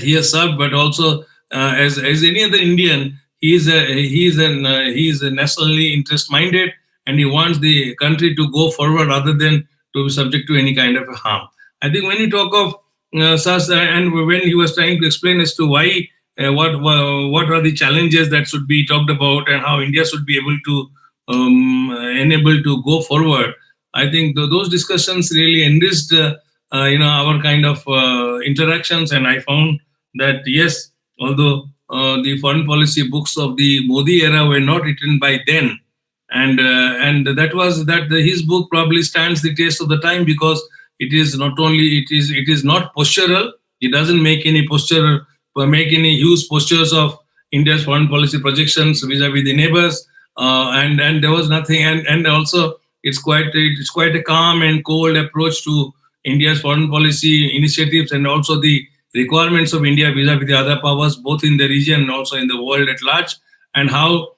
Speaker 6: he has served, but also as any other Indian, he is nationally interest minded, and he wants the country to go forward rather than to be subject to any kind of harm. I think when you talk of and when he was trying to explain as to why what are the challenges that should be talked about and how India should be able to enable to go forward, I think those discussions really enriched our kind of interactions, and I found that yes, although the foreign policy books of the Modi era were not written by then, and his book probably stands the test of the time, because it is not only it is not postural. It doesn't make any huge postures of India's foreign policy projections vis-a-vis the neighbors, and there was nothing, and also it's quite a calm and cold approach to India's foreign policy initiatives, and also the requirements of India vis-a-vis the other powers, both in the region and also in the world at large, and how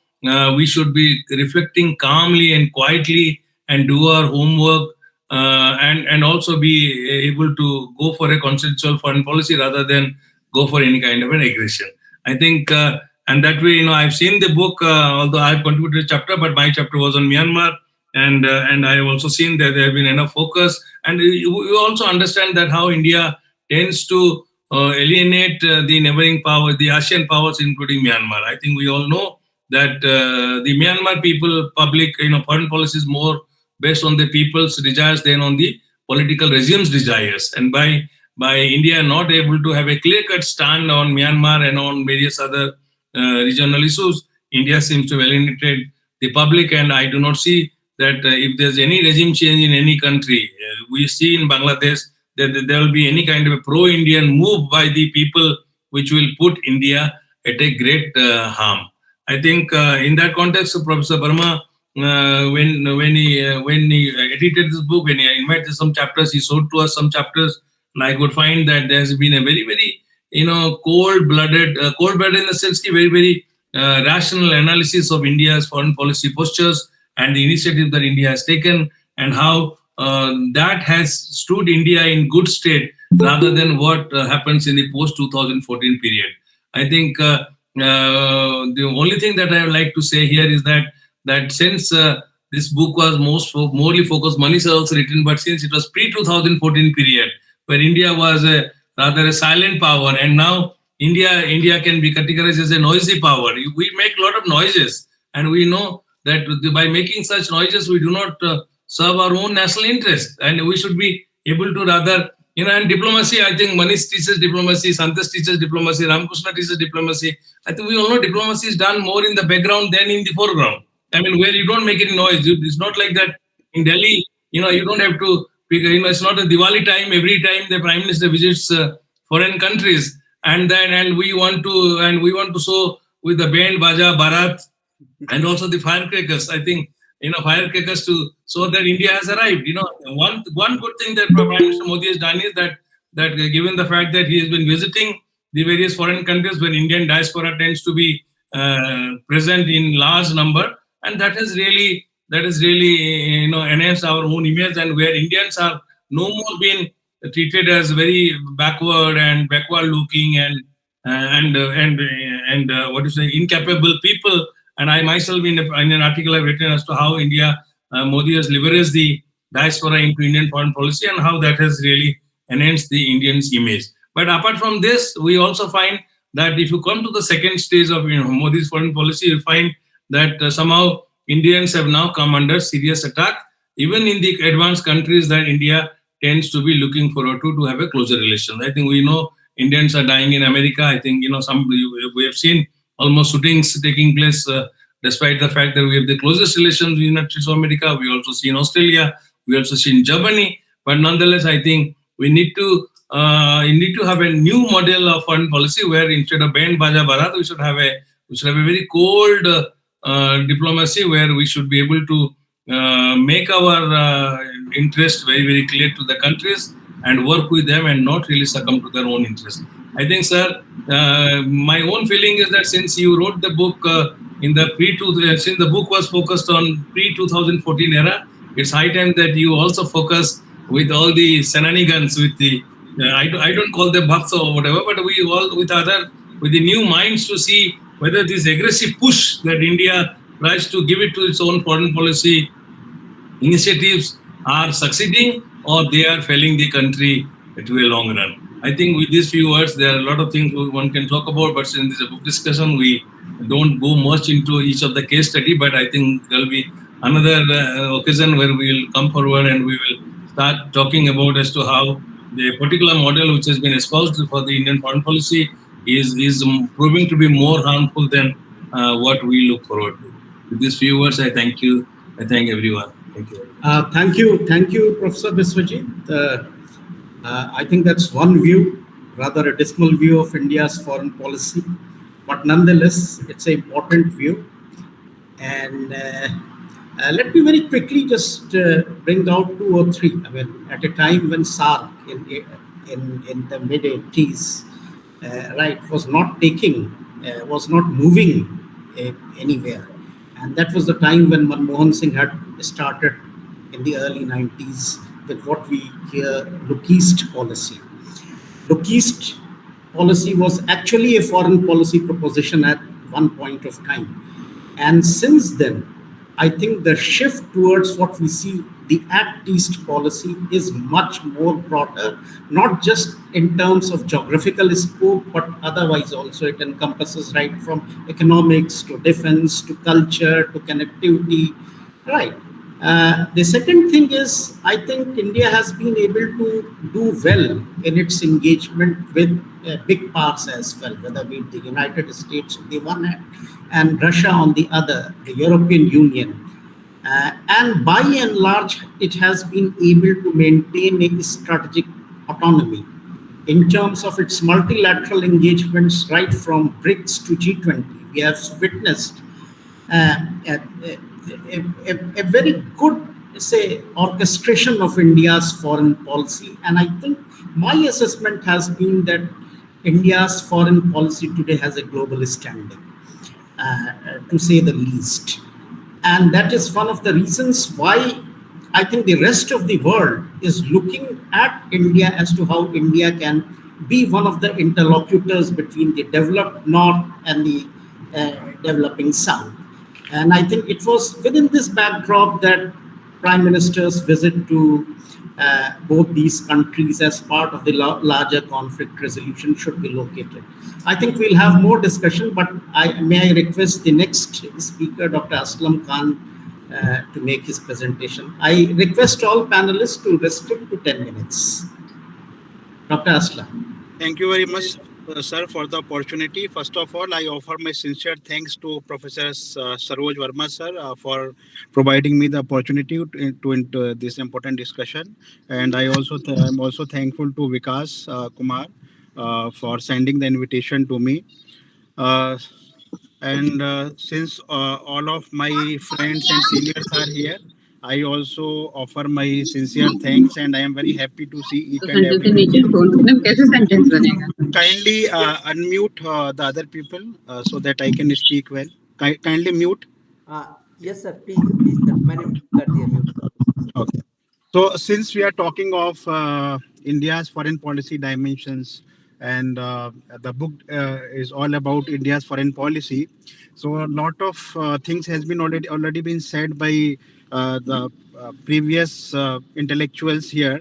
Speaker 6: we should be reflecting calmly and quietly and do our homework, and also be able to go for a consensual foreign policy rather than go for any kind of an aggression. I think, and that way, I've seen the book, although I've contributed a chapter, but my chapter was on Myanmar, and I have also seen that there have been enough focus, and you also understand that how India tends to alienate the neighboring power, the ASEAN powers, including Myanmar. I think we all know that the Myanmar people, public, foreign policy is more based on the people's desires than on the political regime's desires. And by India not able to have a clear-cut stand on Myanmar and on various other regional issues, India seems to have alienated the public, and I do not see that if there's any regime change in any country, we see in Bangladesh that there will be any kind of a pro-Indian move by the people which will put India at a great harm. I think in that context, Professor Verma, when he edited this book, when he invited some chapters, he showed to us some chapters, and I could find that there has been a very, very cold-blooded in the sense, very, very rational analysis of India's foreign policy postures and the initiative that India has taken, and how that has stood India in good state rather than what happens in the post-2014 period. I think the only thing that I would like to say here is that since this book was morely focused, Manish has also written, but since it was pre-2014 period, where India was rather a silent power, and now India can be categorized as a noisy power. We make a lot of noises, and we know that by making such noises, we do not serve our own national interest, and we should be able to rather, and diplomacy, I think Manish teaches diplomacy, Shantesh teaches diplomacy, Ramakrushna teaches diplomacy. I think we all know diplomacy is done more in the background than in the foreground. I mean, where you don't make any noise. It's not like that in Delhi, you don't have to, it's not a Diwali time, every time the Prime Minister visits foreign countries, and we want to show with the band, baja, barat, and also the firecrackers. I think, firecrackers to show that India has arrived. One good thing that Prime Minister Modi has done is that given the fact that he has been visiting the various foreign countries where Indian diaspora tends to be present in large number, and that has really enhanced our own image, and where Indians are no more being treated as very backward looking and what you say, incapable people. And I myself, in an article I've written as to how Modi has leveraged the diaspora into Indian foreign policy, and how that has really enhanced the Indians' image. But apart from this, we also find that if you come to the second stage of Modi's foreign policy, you find that somehow Indians have now come under serious attack, even in the advanced countries that India tends to be looking forward to have a closer relation. I think we know Indians are dying in America. I think we have seen almost shootings taking place, despite the fact that we have the closest relations with the United States of America. We also see in Australia, we also see in Germany. But nonetheless, I think we need to have a new model of foreign policy, where instead of band baja barat, we should have a very cold diplomacy, where we should be able to make our interest very, very clear to the countries and work with them, and not really succumb to their own interest. I think, sir, my own feeling is that since you wrote the book since the book was focused on pre-2014 era, it's high time that you also focus with all the shenanigans, with the I don't call them bhakts or whatever, but we all with the new minds, to see whether this aggressive push that India tries to give it to its own foreign policy initiatives are succeeding, or they are failing the country to a long run. I think with these few words, there are a lot of things one can talk about, but since this is a book discussion, we don't go much into each of the case study, but I think there will be another occasion where we will come forward and we will start talking about as to how the particular model which has been espoused for the Indian foreign policy is proving to be more harmful than what we look forward to. With these few words, I thank you. I thank everyone. Thank you.
Speaker 3: Thank you, Professor Biswajit. I think that's one view, rather a dismal view of India's foreign policy, but nonetheless, it's an important view. And let me very quickly just bring out two or three. I mean, at a time when SARC in the mid 80s, was not moving anywhere, and that was the time when Manmohan Singh had started in the early 90s with what we hear Look East policy. Look East policy was actually a foreign policy proposition at one point of time. And since then, I think the shift towards what we see the Act East policy is much more broader, not just in terms of geographical scope, but otherwise also it encompasses right from economics to defense to culture to connectivity, right? The second thing is, I think India has been able to do well in its engagement with big powers as well, whether it be the United States on the one hand and Russia on the other, the European Union. And by and large, it has been able to maintain a strategic autonomy in terms of its multilateral engagements, right from BRICS to G20. We have witnessed uh, a, a very good, say, orchestration of India's foreign policy. And I think my assessment has been that India's foreign policy today has a global standing, to say the least. And that is one of the reasons why I think the rest of the world is looking at India as to how India can be one of the interlocutors between the developed North and the developing South. And I think it was within this backdrop that Prime Minister's visit to both these countries as part of the larger conflict resolution should be located. I think we'll have more discussion, but may I request the next speaker, Dr. Aslam Khan, to make his presentation. I request all panelists to restrict to 10 minutes. Dr. Aslam.
Speaker 7: Thank you very much, sir, for the opportunity. First of all, I offer my sincere thanks to Professor Saroj Verma, sir, for providing me the opportunity to this important discussion. And I'm also thankful to Vikas Kumar for sending the invitation to me. Uh, and since all of my friends and seniors are here, I also offer my sincere thanks, and I am very happy to see each and everyone here. Kindly unmute the other people so that I can speak well. Kindly mute.
Speaker 2: Yes, sir. Please, sir. मैंने कर दिया mute.
Speaker 7: Okay. So, since we are talking of India's foreign policy dimensions, and the book is all about India's foreign policy, so a lot of things has been already been said by the previous intellectuals here.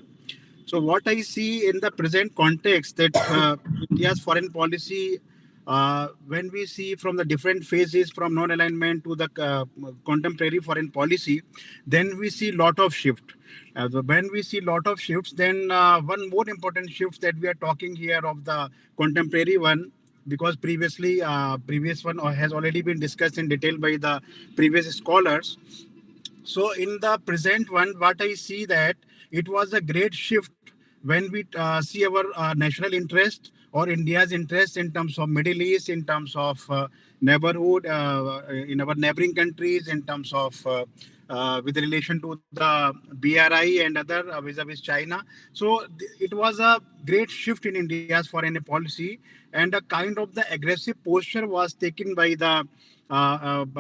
Speaker 7: So what I see in the present context that India's foreign policy, when we see from the different phases from non-alignment to the contemporary foreign policy, then we see lot of shift. When we see lot of shifts, then one more important shift that we are talking here of the contemporary one, because previous one has already been discussed in detail by the previous scholars. So in the present one, what I see that it was a great shift when we see our national interest or India's interest in terms of Middle East, in terms of neighborhood, in our neighboring countries, in terms of with relation to the BRI and other vis-a-vis China. So it was a great shift in India's foreign policy, and a kind of the aggressive posture was taken by the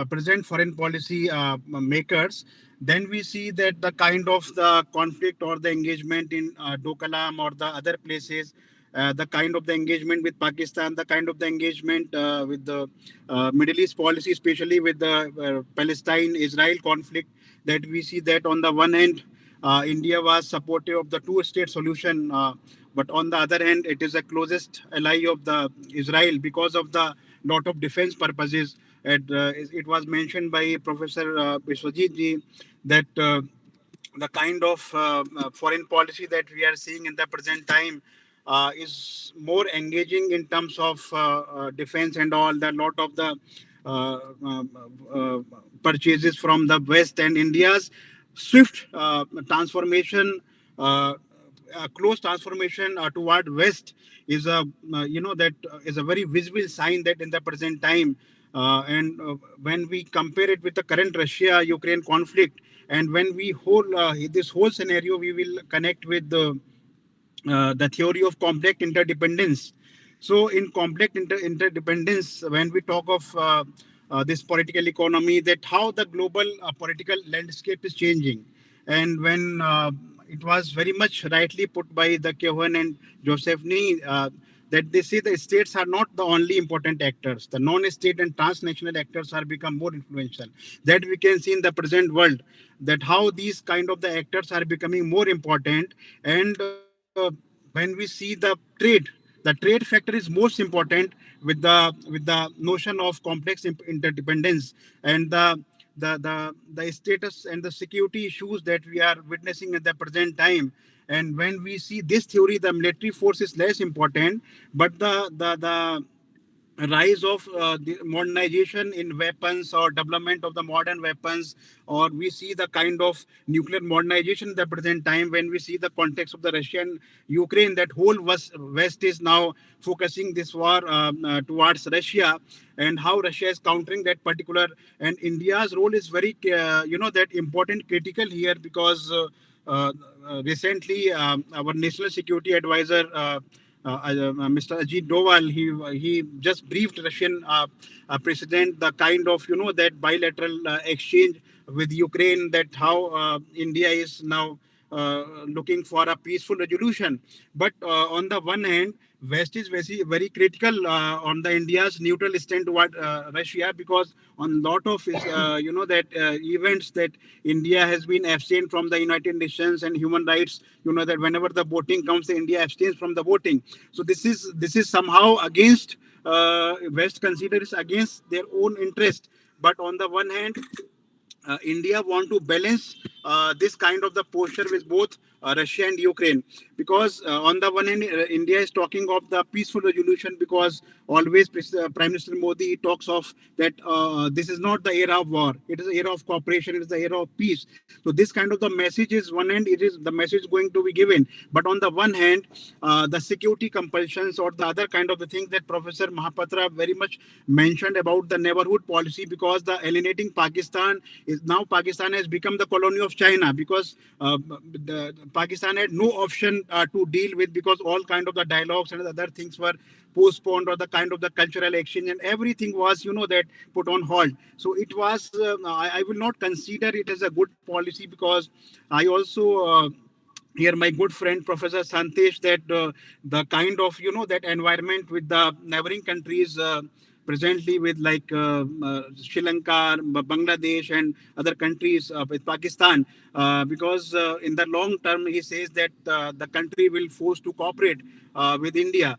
Speaker 7: present foreign policy makers. Then we see that the kind of the conflict or the engagement in Dokalam or the other places, the kind of the engagement with Pakistan, the kind of the engagement with the Middle East policy, especially with the Palestine-Israel conflict, that we see that on the one hand, India was supportive of the two-state solution, but on the other hand, it is the closest ally of the Israel because of the lot of defense purposes. It was mentioned by Professor Biswajit ji that the kind of foreign policy that we are seeing in the present time is more engaging in terms of defense and all. The lot of the uh, uh, uh, purchases from the West, and India's swift transformation, close transformation toward West is a that is a very visible sign that in the present time, and when we compare it with the current Russia-Ukraine conflict, and when we whole this whole scenario, we will connect with the theory of complex interdependence. So, in complex interdependence, when we talk of this political economy, that how the global political landscape is changing, and when it was very much rightly put by the Keohane and Joseph Nee, that they say the states are not the only important actors. The non-state and transnational actors are become more influential. That we can see in the present world, that how these kind of the actors are becoming more important. And when we see the trade factor is most important with the notion of complex interdependence, and the status and the security issues that we are witnessing at the present time. And when we see this theory, the military force is less important, but the rise of the modernization in weapons or development of the modern weapons, or we see the kind of nuclear modernization in the present time. When we see the context of the Russian Ukraine, that whole West is now focusing this war towards Russia, and how Russia is countering that particular. And India's role is very that important, critical here, because recently our national security advisor Mr. Ajit Doval, he just briefed Russian president the kind of that bilateral exchange with Ukraine, that how India is now looking for a peaceful resolution. But on the one hand, West is very critical on the India's neutral stand toward Russia, because on lot of that events that India has been abstained from the United Nations and human rights. That whenever the voting comes, India abstains from the voting. So this is somehow against West considers against their own interest. But on the one hand, India want to balance this kind of the posture with both Russia and Ukraine, because on the one hand, India is talking of the peaceful resolution, because always Prime Minister Modi talks of that this is not the era of war, it is the era of cooperation, it is the era of peace. So this kind of the message is one hand, it is the message going to be given. But on the one hand, the security compulsions or the other kind of the things that Professor Mohapatra very much mentioned about the neighborhood policy, because the alienating Pakistan is now Pakistan has become the colony of China, because Pakistan had no option to deal with, because all kind of the dialogues and other things were postponed, or the kind of the cultural exchange and everything was that put on hold. So it was I will not consider it as a good policy, because I also here my good friend Professor Shantesh, that the kind of that environment with the neighboring countries presently, with like Sri Lanka, Bangladesh and other countries, with Pakistan, because in the long term he says that the country will force to cooperate with India.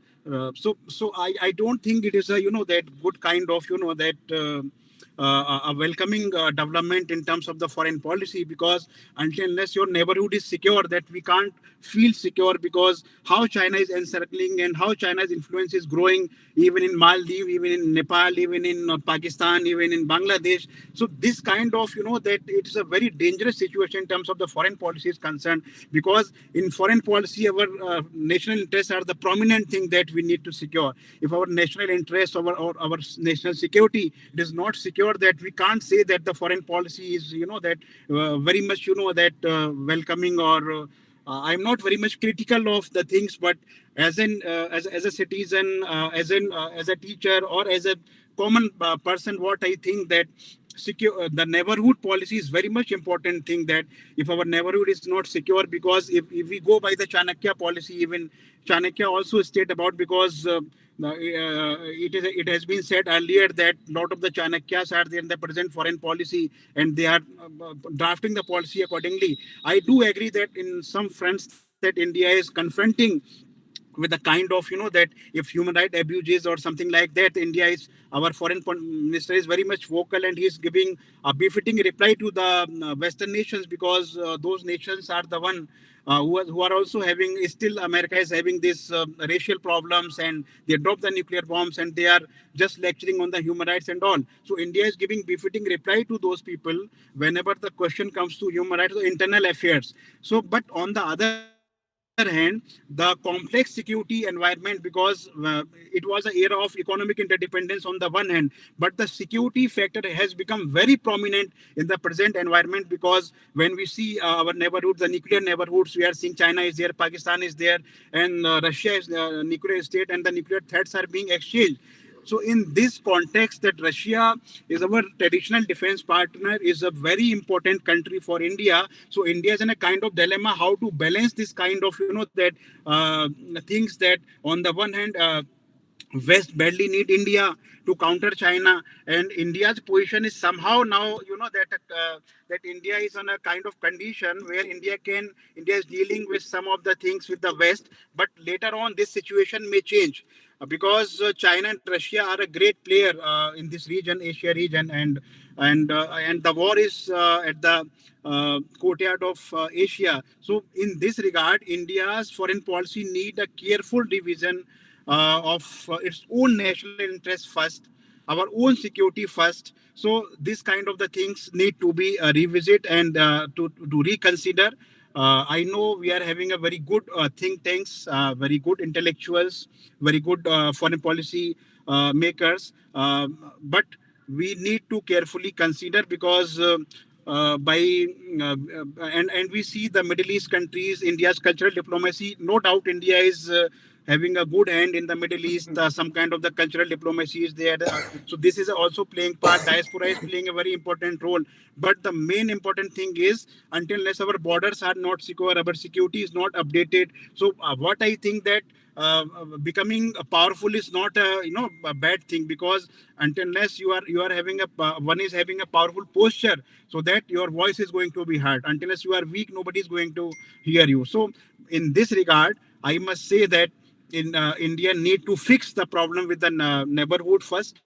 Speaker 7: So I don't think it is a that good kind of that a welcoming development in terms of the foreign policy, because until unless your neighborhood is secure, that we can't feel secure, because how China is encircling and how China's influence is growing, even in Maldives, even in Nepal, even in Pakistan, even in Bangladesh. So this kind of that it is a very dangerous situation in terms of the foreign policy is concerned, because in foreign policy our national interests are the prominent thing that we need to secure. If our national interests or our national security it is not secure, that we can't say that the foreign policy is that very much that welcoming, or I'm not very much critical of the things, but as as a citizen, as a teacher, or as a common person, what I think that secure the neighborhood policy is very much important thing, that if our neighborhood is not secure, because if we go by the Chanakya policy, even Chanakya also state about, because it has been said earlier that a lot of the Chanakyas are there in the present foreign policy, and they are drafting the policy accordingly. I do agree that in some fronts that India is confronting with the kind of that if human right abuses or something like that, India is our foreign minister is very much vocal, and he is giving a befitting reply to the Western nations, because those nations are the one who are also having, still America is having this racial problems, and they drop the nuclear bombs, and they are just lecturing on the human rights and all. So India is giving befitting reply to those people whenever the question comes to human rights or internal affairs. So but on the other hand, the complex security environment, because it was an era of economic interdependence on the one hand, but the security factor has become very prominent in the present environment, because when we see our neighborhoods, the nuclear neighborhoods, we are seeing China is there, Pakistan is there, and Russia is nuclear state, and the nuclear threats are being exchanged. So in this context, that Russia is our traditional defense partner, is a very important country for India. So India is in a kind of dilemma how to balance this kind of, that things that on the one hand, West badly need India to counter China, and India's position is somehow now, that India is on a kind of condition where India is dealing with some of the things with the West, but later on this situation may change, because China and Russia are a great player in this region, Asia region, and the war is at the courtyard of Asia. So in this regard, India's foreign policy need a careful revision of its own national interest first, our own security first. So this kind of the things need to be revisit and to reconsider. I know we are having a very good think tanks, very good intellectuals, very good foreign policy makers, but we need to carefully consider, because by and we see the Middle East countries, India's cultural diplomacy. No doubt, India is having a good hand in the Middle East. Some kind of the cultural diplomacy is there. So this is also playing part. Diaspora is playing a very important role. But the main important thing is, until unless our borders are not secure, our security is not updated. So what I think that becoming powerful is not a bad thing, because until unless you are having one is having a powerful posture, so that your voice is going to be heard. Until unless you are weak, nobody is going to hear you. So in this regard, I must say that in India need to fix the problem with the neighborhood first.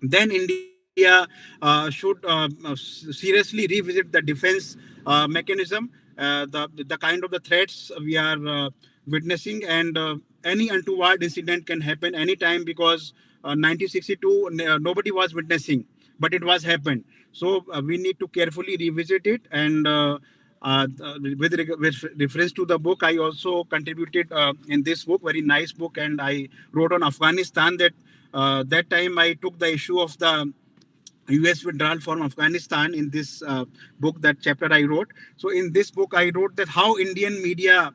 Speaker 7: Then India should seriously revisit the defense mechanism, the kind of the threats we are witnessing, and any untoward incident can happen anytime, because 1962 nobody was witnessing, but it was happened. So we need to carefully revisit it. And with reference to the book, I also contributed in this book, very nice book, and I wrote on Afghanistan. That time I took the issue of the US withdrawal from Afghanistan in this book, that chapter I wrote. So in this book, I wrote that how Indian media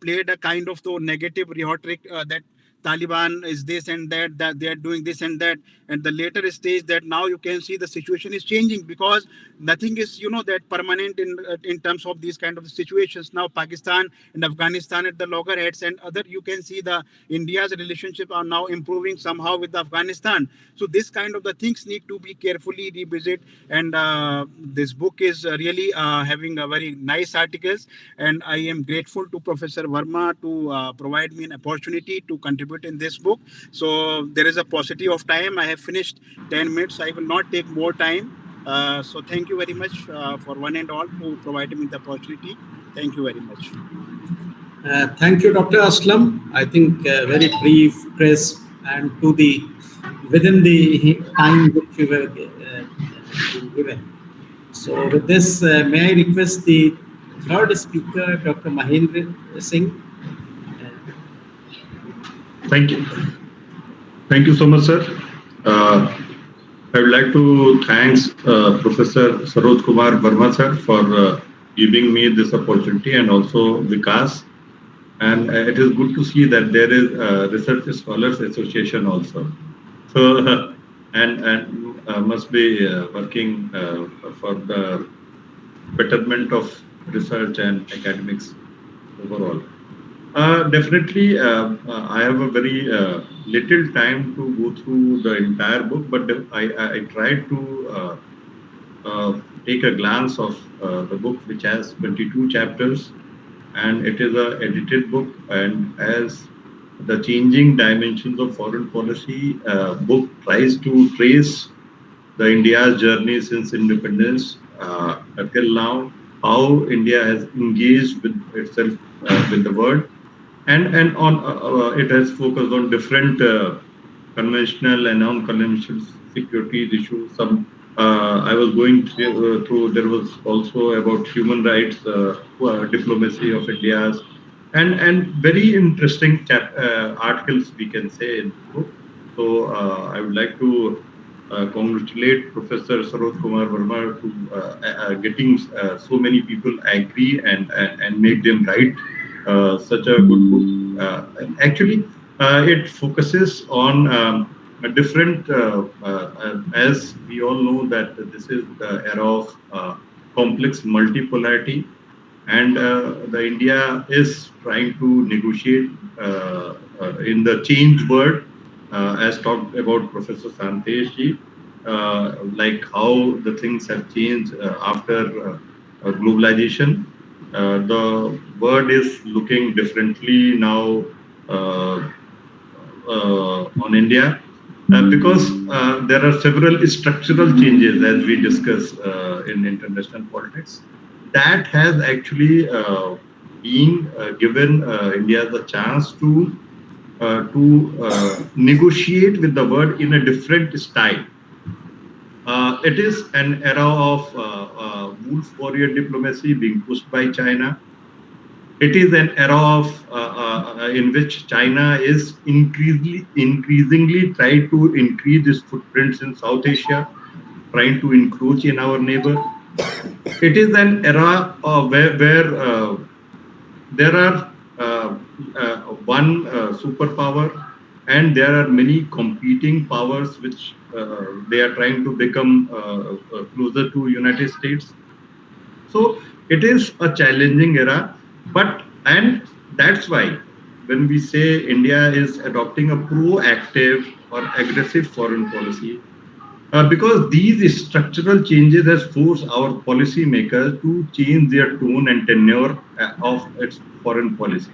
Speaker 7: played a kind of the negative rhetoric, that Taliban is this and that they are doing this and that. And the later stage, that now you can see the situation is changing, because nothing is, that permanent in terms of these kind of situations. Now Pakistan and Afghanistan at the loggerheads, and other, you can see the India's relationship are now improving somehow with Afghanistan. So this kind of the things need to be carefully revisit. And this book is really having a very nice articles, and I am grateful to Professor Verma to provide me an opportunity to contribute in this book. So there is a paucity of time. I have finished 10 minutes. I will not take more time. So thank you very much for one and all to provide me the opportunity. Thank you very much.
Speaker 3: Thank you, Dr. Aslam. I think very brief, crisp, and to the within the time which you were being given. So with this, may I request the third speaker, Dr. Mahendra Singh.
Speaker 8: Thank you. Thank you so much, sir. I would like to thank Professor Saroj Kumar Verma, sir, for giving me this opportunity, and also Vikas. And it is good to see that there is a Research Scholars Association also. So, and must be working for the betterment of research and academics overall. Definitely, I have a very little time to go through the entire book, but I tried to take a glance of the book, which has 22 chapters, and it is an edited book. And as the changing dimensions of foreign policy book tries to trace the India's journey since independence till now, how India has engaged with itself with the world. And on it has focused on different conventional and non-conventional security issues. Some I was going through. There was also about human rights, diplomacy of India's, and very interesting articles we can say in the book. So I would like to congratulate Professor Saroj Kumar Verma to getting so many people agree and make them write such a good book. Actually, it focuses on a different, as we all know that this is the era of complex multipolarity, and the India is trying to negotiate in the change world, as talked about Professor Shantesh ji, like how the things have changed after globalization. The world is looking differently now on India, because there are several structural changes, as we discuss in international politics, that has actually been given India the chance to negotiate with the world in a different style. It is an era of wolf warrior diplomacy being pushed by China. It is an era of in which China is increasingly trying to increase its footprints in South Asia, trying to encroach in our neighbor. It is an era where there are one superpower, and there are many competing powers which they are trying to become closer to United States. So it is a challenging era, and that's why when we say India is adopting a proactive or aggressive foreign policy, because these structural changes has forced our policymakers to change their tone and tenure of its foreign policy,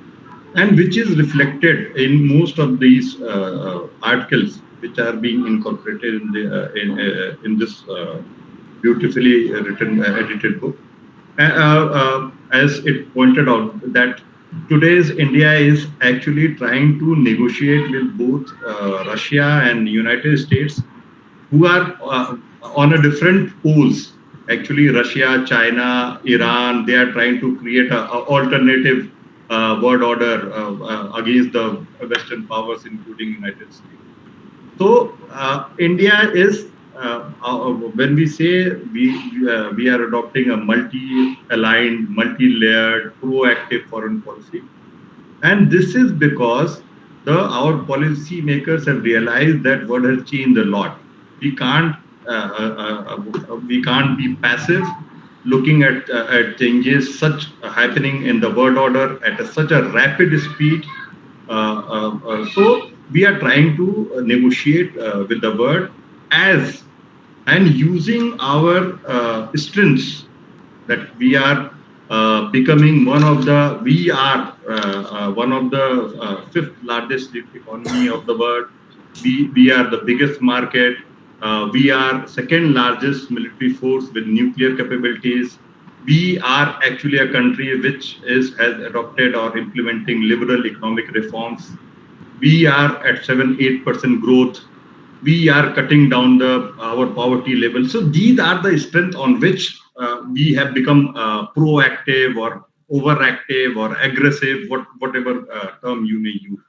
Speaker 8: and which is reflected in most of these articles which are being incorporated in this beautifully written edited book. As it pointed out that today's India is actually trying to negotiate with both Russia and United States, who are on a different poles. Actually, Russia, China, Iran, they are trying to create a alternative world order against the Western powers, including United States. So India is, when we say we are adopting a multi-aligned, multi-layered, proactive foreign policy, and this is because our policymakers have realized that world has changed a lot. We can't we can't be passive looking at changes such happening in the world order at such a rapid speed. So we are trying to negotiate with the world as and using our strengths, that we are becoming one of the fifth largest economy of the world. We are the biggest market. We are second largest military force with nuclear capabilities. We are actually a country which has adopted or implementing liberal economic reforms. We are at 7-8% growth. We are cutting down our poverty level. So these are the strengths on which we have become proactive or overactive or aggressive, whatever term you may use.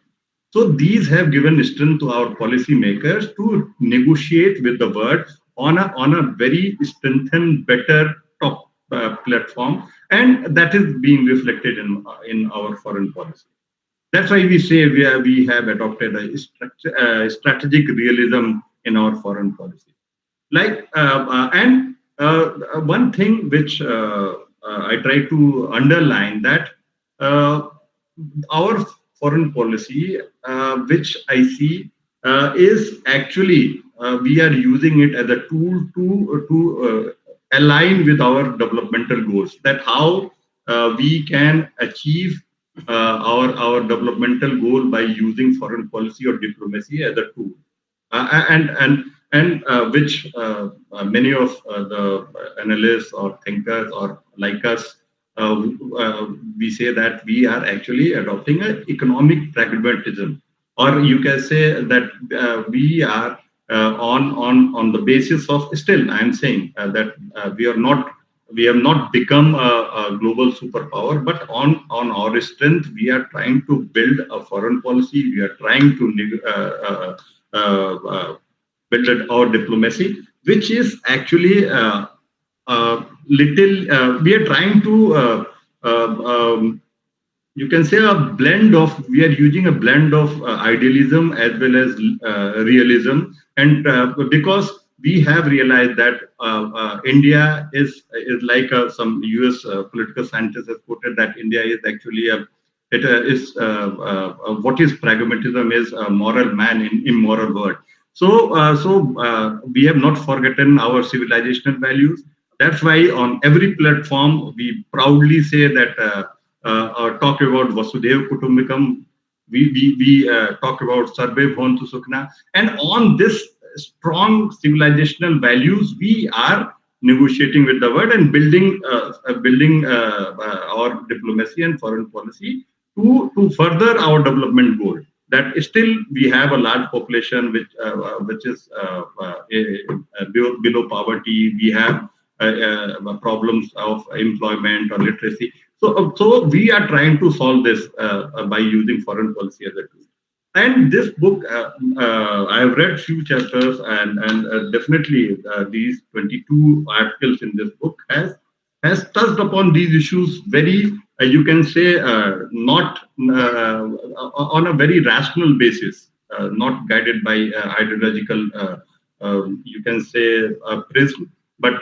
Speaker 8: So these have given strength to our policymakers to negotiate with the world on a very strengthened, better top platform, and that is being reflected in our foreign policy. That's why we say we have adopted a strategic realism in our foreign policy. Like and one thing which I try to underline, that uh, our foreign policy, which I see is actually we are using it as a tool to align with our developmental goals. That how we can achieve our developmental goal by using foreign policy or diplomacy as a tool, and which many of the analysts or thinkers or like us, we say that we are actually adopting an economic pragmatism, or you can say that we are on the basis of, still I am saying that we have not become a global superpower, but on our strength we are trying to build a foreign policy. We are trying to build our diplomacy, which is actually little. We are trying to you can say a blend of, we are using a blend of idealism as well as realism, and because we have realized that India is like some US political scientist has quoted that India is actually what is pragmatism is a moral man in immoral world. So we have not forgotten our civilizational values. That's why on every platform we proudly say that talk about Vasudev Kutumbikam. We talk about Sarve Bhavantu Sukhna, and on this strong civilizational values, we are negotiating with the world and building our diplomacy and foreign policy to further our development goal. That still we have a large population which is below poverty. We have problems of employment or literacy. So we are trying to solve this by using foreign policy as a tool. And this book, I have read few chapters, and definitely these 22 articles in this book has touched upon these issues very, you can say, not on a very rational basis, not guided by ideological, you can say, prism, but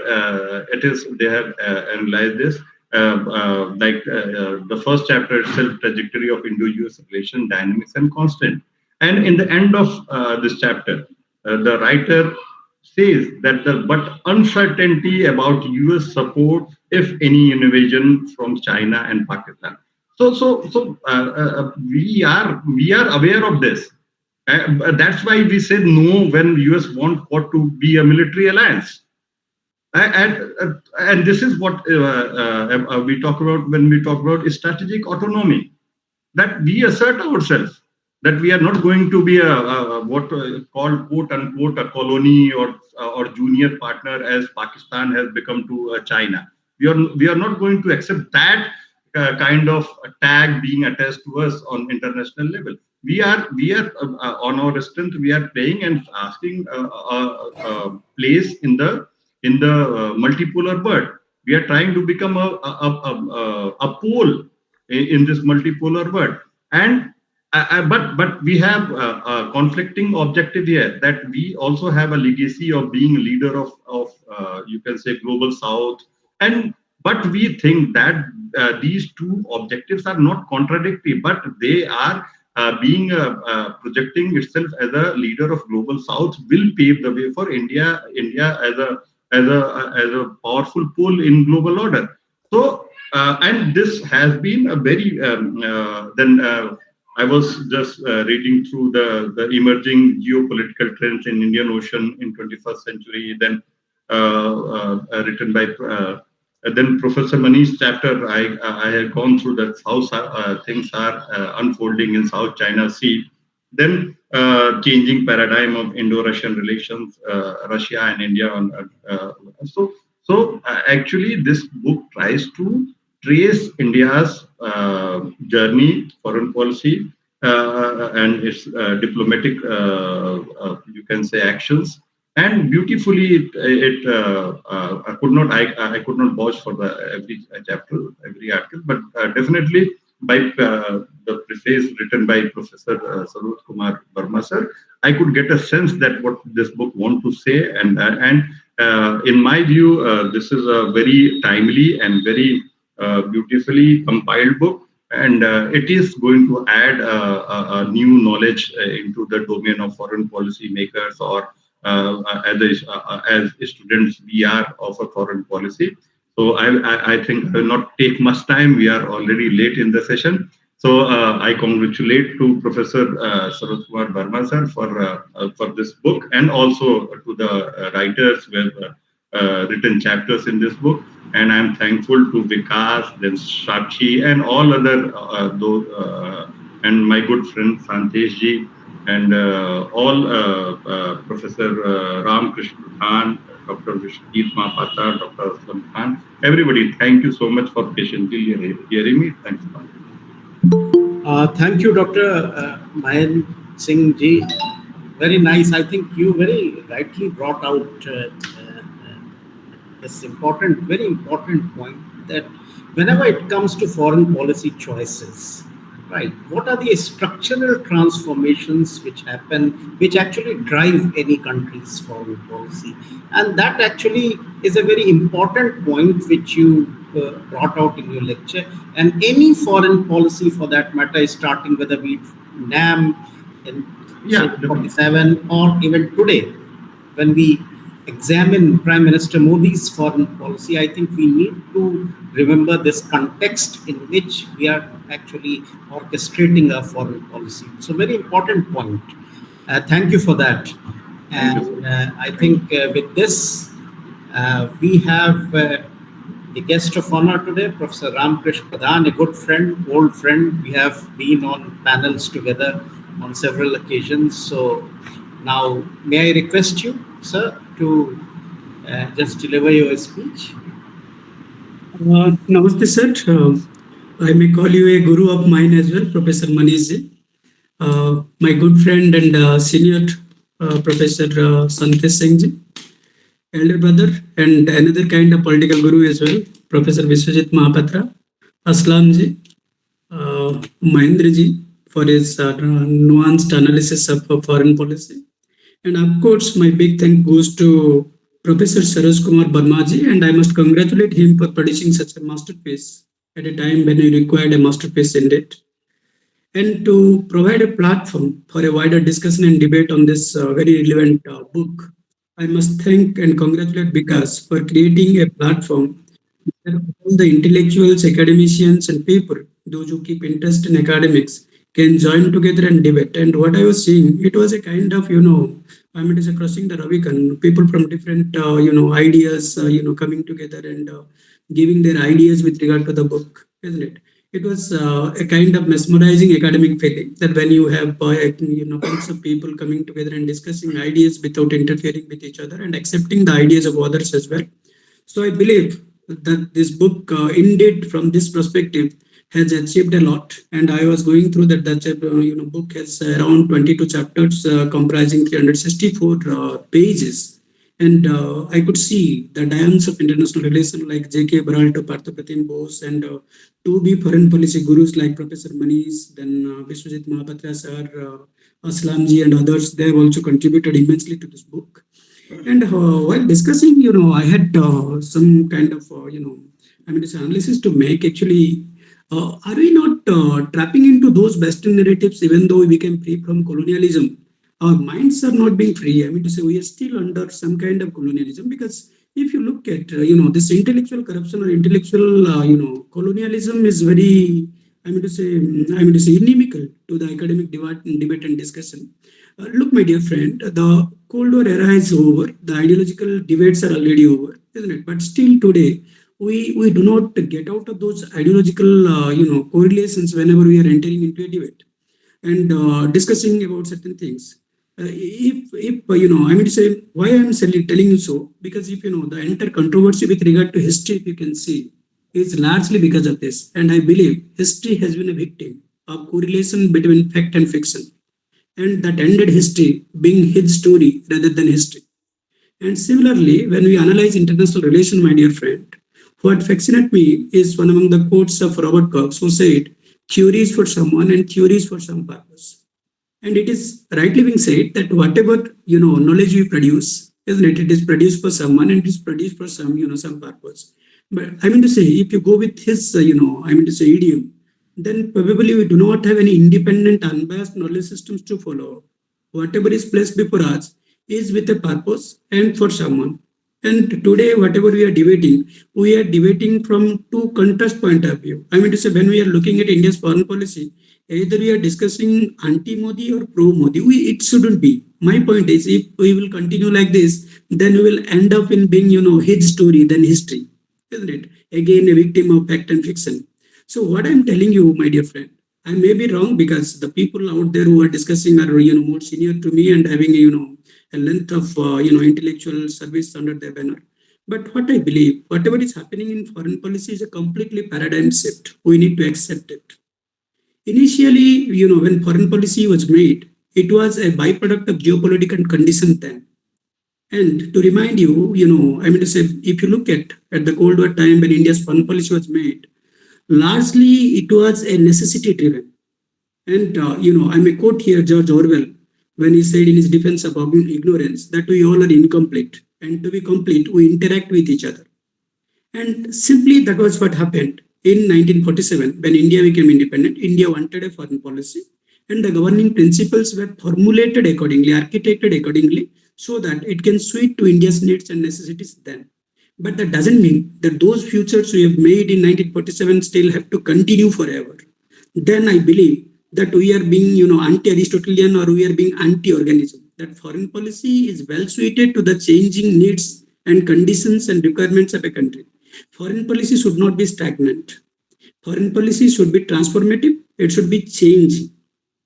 Speaker 8: it is, they have analyzed this. The first chapter itself, trajectory of Indo-US relation, dynamics and constant. And in the end of this chapter, the writer says that but uncertainty about US support, if any, invasion from China and Pakistan. So we are aware of this. That's why we said no when US want what to be a military alliance. And this is what we talk about when we talk about strategic autonomy, that we assert ourselves, that we are not going to be what called quote unquote a colony or junior partner as Pakistan has become to China. We are not going to accept that kind of tag being attached to us on international level. We are on our strength. We are playing and asking a place in the multipolar world. We are trying to become a pole in this multipolar world, and but we have a conflicting objective here, that we also have a legacy of being a leader of you can say global South, and but we think that these two objectives are not contradictory, but they are being projecting itself as a leader of global South will pave the way for India as a powerful pole in global order. So and this has been a very I was just reading through the emerging geopolitical trends in Indian Ocean in 21st century, then written by then Professor Manish chapter. I had gone through that, how things are unfolding in South China Sea. Then changing paradigm of Indo-Russian relations, Russia and India. So actually, this book tries to trace India's journey, foreign policy, and its diplomatic, you can say, actions. And beautifully, I could not vouch for every chapter, every article, but definitely by the preface written by Professor Saroj Kumar Verma sir, I could get a sense that what this book want to say, and in my view, this is a very timely and very beautifully compiled book, and it is going to add a new knowledge into the domain of foreign policy makers, or as students we are of a foreign policy. So I think I will not take much time. We are already late in the session. So I congratulate to Professor Saroj Kumar Verma sir for this book, and also to the writers who have written chapters in this book. And I'm thankful to Vikas, then Sakshi, and all other and my good friend Shantesh ji, and all Professor Ramakrushna Pradhan, Dr. Vishwavidyalaya, Mohapatra, Dr. Aslam Khan, everybody, thank you so much for patiently hearing me. Thanks a lot.
Speaker 3: Thank you, Dr. Mahen Singh ji. Very nice. I think you very rightly brought out this very important point, that whenever it comes to foreign policy choices, Right. What are the structural transformations which happen, which actually drive any country's foreign policy? And that actually is a very important point which you brought out in your lecture. And any foreign policy, for that matter, is starting with a beat NAM in
Speaker 8: Yeah,
Speaker 3: 47 or even today, when we examine Prime Minister Modi's foreign policy, I think we need to remember this context in which we are actually orchestrating our foreign policy. So, very important point. Thank you for that.
Speaker 8: Thank you, sir.
Speaker 3: And I think with this, we have the guest of honor today, Professor Ramakrushna Pradhan, a good friend, old friend. We have been on panels together on several occasions. So now, may I request you, sir, to just deliver your speech?
Speaker 9: Namaste, sir. I may call you a guru of mine as well, Professor Manish ji. My good friend and senior Professor Shantesh Singh ji, elder brother, and another kind of political guru as well, Professor Biswajit Mohapatra, Aslam ji, Mahendra ji, for his nuanced analysis of foreign policy. And of course, my big thank goes to Professor Saroj Kumar Verma ji, and I must congratulate him for producing such a masterpiece at a time when we required a masterpiece in it. And to provide a platform for a wider discussion and debate on this very relevant book, I must thank and congratulate Vikas for creating a platform where all the intellectuals, academicians, and people, those who keep interest in academics, can join together and debate. And what I was seeing, it was a kind of, I mean, it's a crossing the Rubicon, people from different, ideas, coming together and giving their ideas with regard to the book, isn't it? It was a kind of mesmerizing academic feeling that when you have, bunch of people coming together and discussing ideas without interfering with each other and accepting the ideas of others as well. So I believe that this book, indeed, from this perspective, has achieved a lot. And I was going through that. That book has around 22 chapters, comprising 364 pages. And I could see the giants of international relations like J.K. Baralto, Parthapratim Bose, and to be foreign policy gurus like Professor Manish, then Biswajit Mohapatra sir, Aslamji, and others. They have also contributed immensely to this book. And while discussing, I had some kind of, this analysis to make. Actually, are we not trapping into those Western narratives even though we became free from colonialism? Our minds are not being free. I mean to say we are still under some kind of colonialism, because if you look at, this intellectual corruption or intellectual, colonialism is very, inimical to the academic debate and discussion. Look, my dear friend, the Cold War era is over. The ideological debates are already over, isn't it? But still today, we do not get out of those ideological, correlations whenever we are entering into a debate and discussing about certain things. If why I'm telling you so, because if the entire controversy with regard to history, if you can see, is largely because of this. And I believe history has been a victim of correlation between fact and fiction, and that ended history being his story rather than history. And similarly, when we analyze international relations, my dear friend, what fascinates me is one among the quotes of Robert Cox, who said, "Theory is for someone and theory is for some purpose." And it is rightly being said that whatever knowledge we produce, isn't it? It is produced for someone and it is produced for some purpose. But I mean to say, if you go with his idiom, then probably we do not have any independent, unbiased knowledge systems to follow. Whatever is placed before us is with a purpose and for someone. And today, whatever we are debating from two contrast point of view. I mean to say, when we are looking at India's foreign policy, either we are discussing anti-Modi or pro-Modi. It shouldn't be. My point is, if we will continue like this, then we will end up in being, his story than history, isn't it? Again, a victim of fact and fiction. So what I'm telling you, my dear friend, I may be wrong because the people out there who are discussing are, more senior to me and having, a length of, intellectual service under their banner. But what I believe, whatever is happening in foreign policy is a completely paradigm shift. We need to accept it. Initially, when foreign policy was made, it was a byproduct of geopolitical conditions then. And to remind you, if you look at the Cold War time when India's foreign policy was made, largely it was a necessity driven. And, I may quote here George Orwell when he said in his defense of ignorance that we all are incomplete. And to be complete, we interact with each other. And simply that was what happened in 1947 when India became independent. India wanted a foreign policy, and the governing principles were formulated accordingly, architected accordingly, so that it can suit to India's needs and necessities then. But that doesn't mean that those futures we have made in 1947 still have to continue forever. Then I believe that we are being, anti-Aristotelian, or we are being anti-organism. That foreign policy is well suited to the changing needs and conditions and requirements of a country. Foreign policy should not be stagnant. Foreign policy should be transformative. It should be changing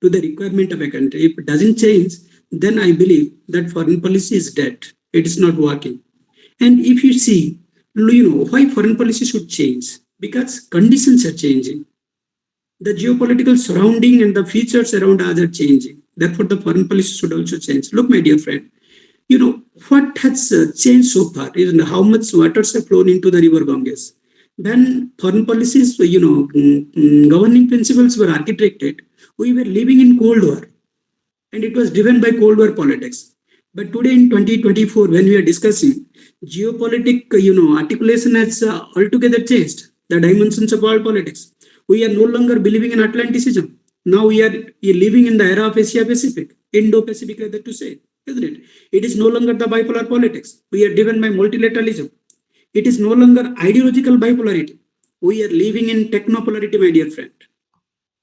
Speaker 9: to the requirement of a country. If it doesn't change, then I believe that foreign policy is dead. It is not working. And if you see, why foreign policy should change? Because conditions are changing. The geopolitical surrounding and the features around us are changing. Therefore, the foreign policy should also change. Look, my dear friend, what has changed so far is how much waters have flown into the river Ganges. When foreign policies, governing principles were architected, we were living in Cold War, and it was driven by Cold War politics. But today in 2024, when we are discussing geopolitic, articulation has altogether changed the dimensions of world politics. We are no longer believing in Atlanticism. Now we are living in the era of Asia Pacific, Indo-Pacific, rather to say, isn't it? It is no longer the bipolar politics. We are driven by multilateralism. It is no longer ideological bipolarity. We are living in technopolarity, my dear friend.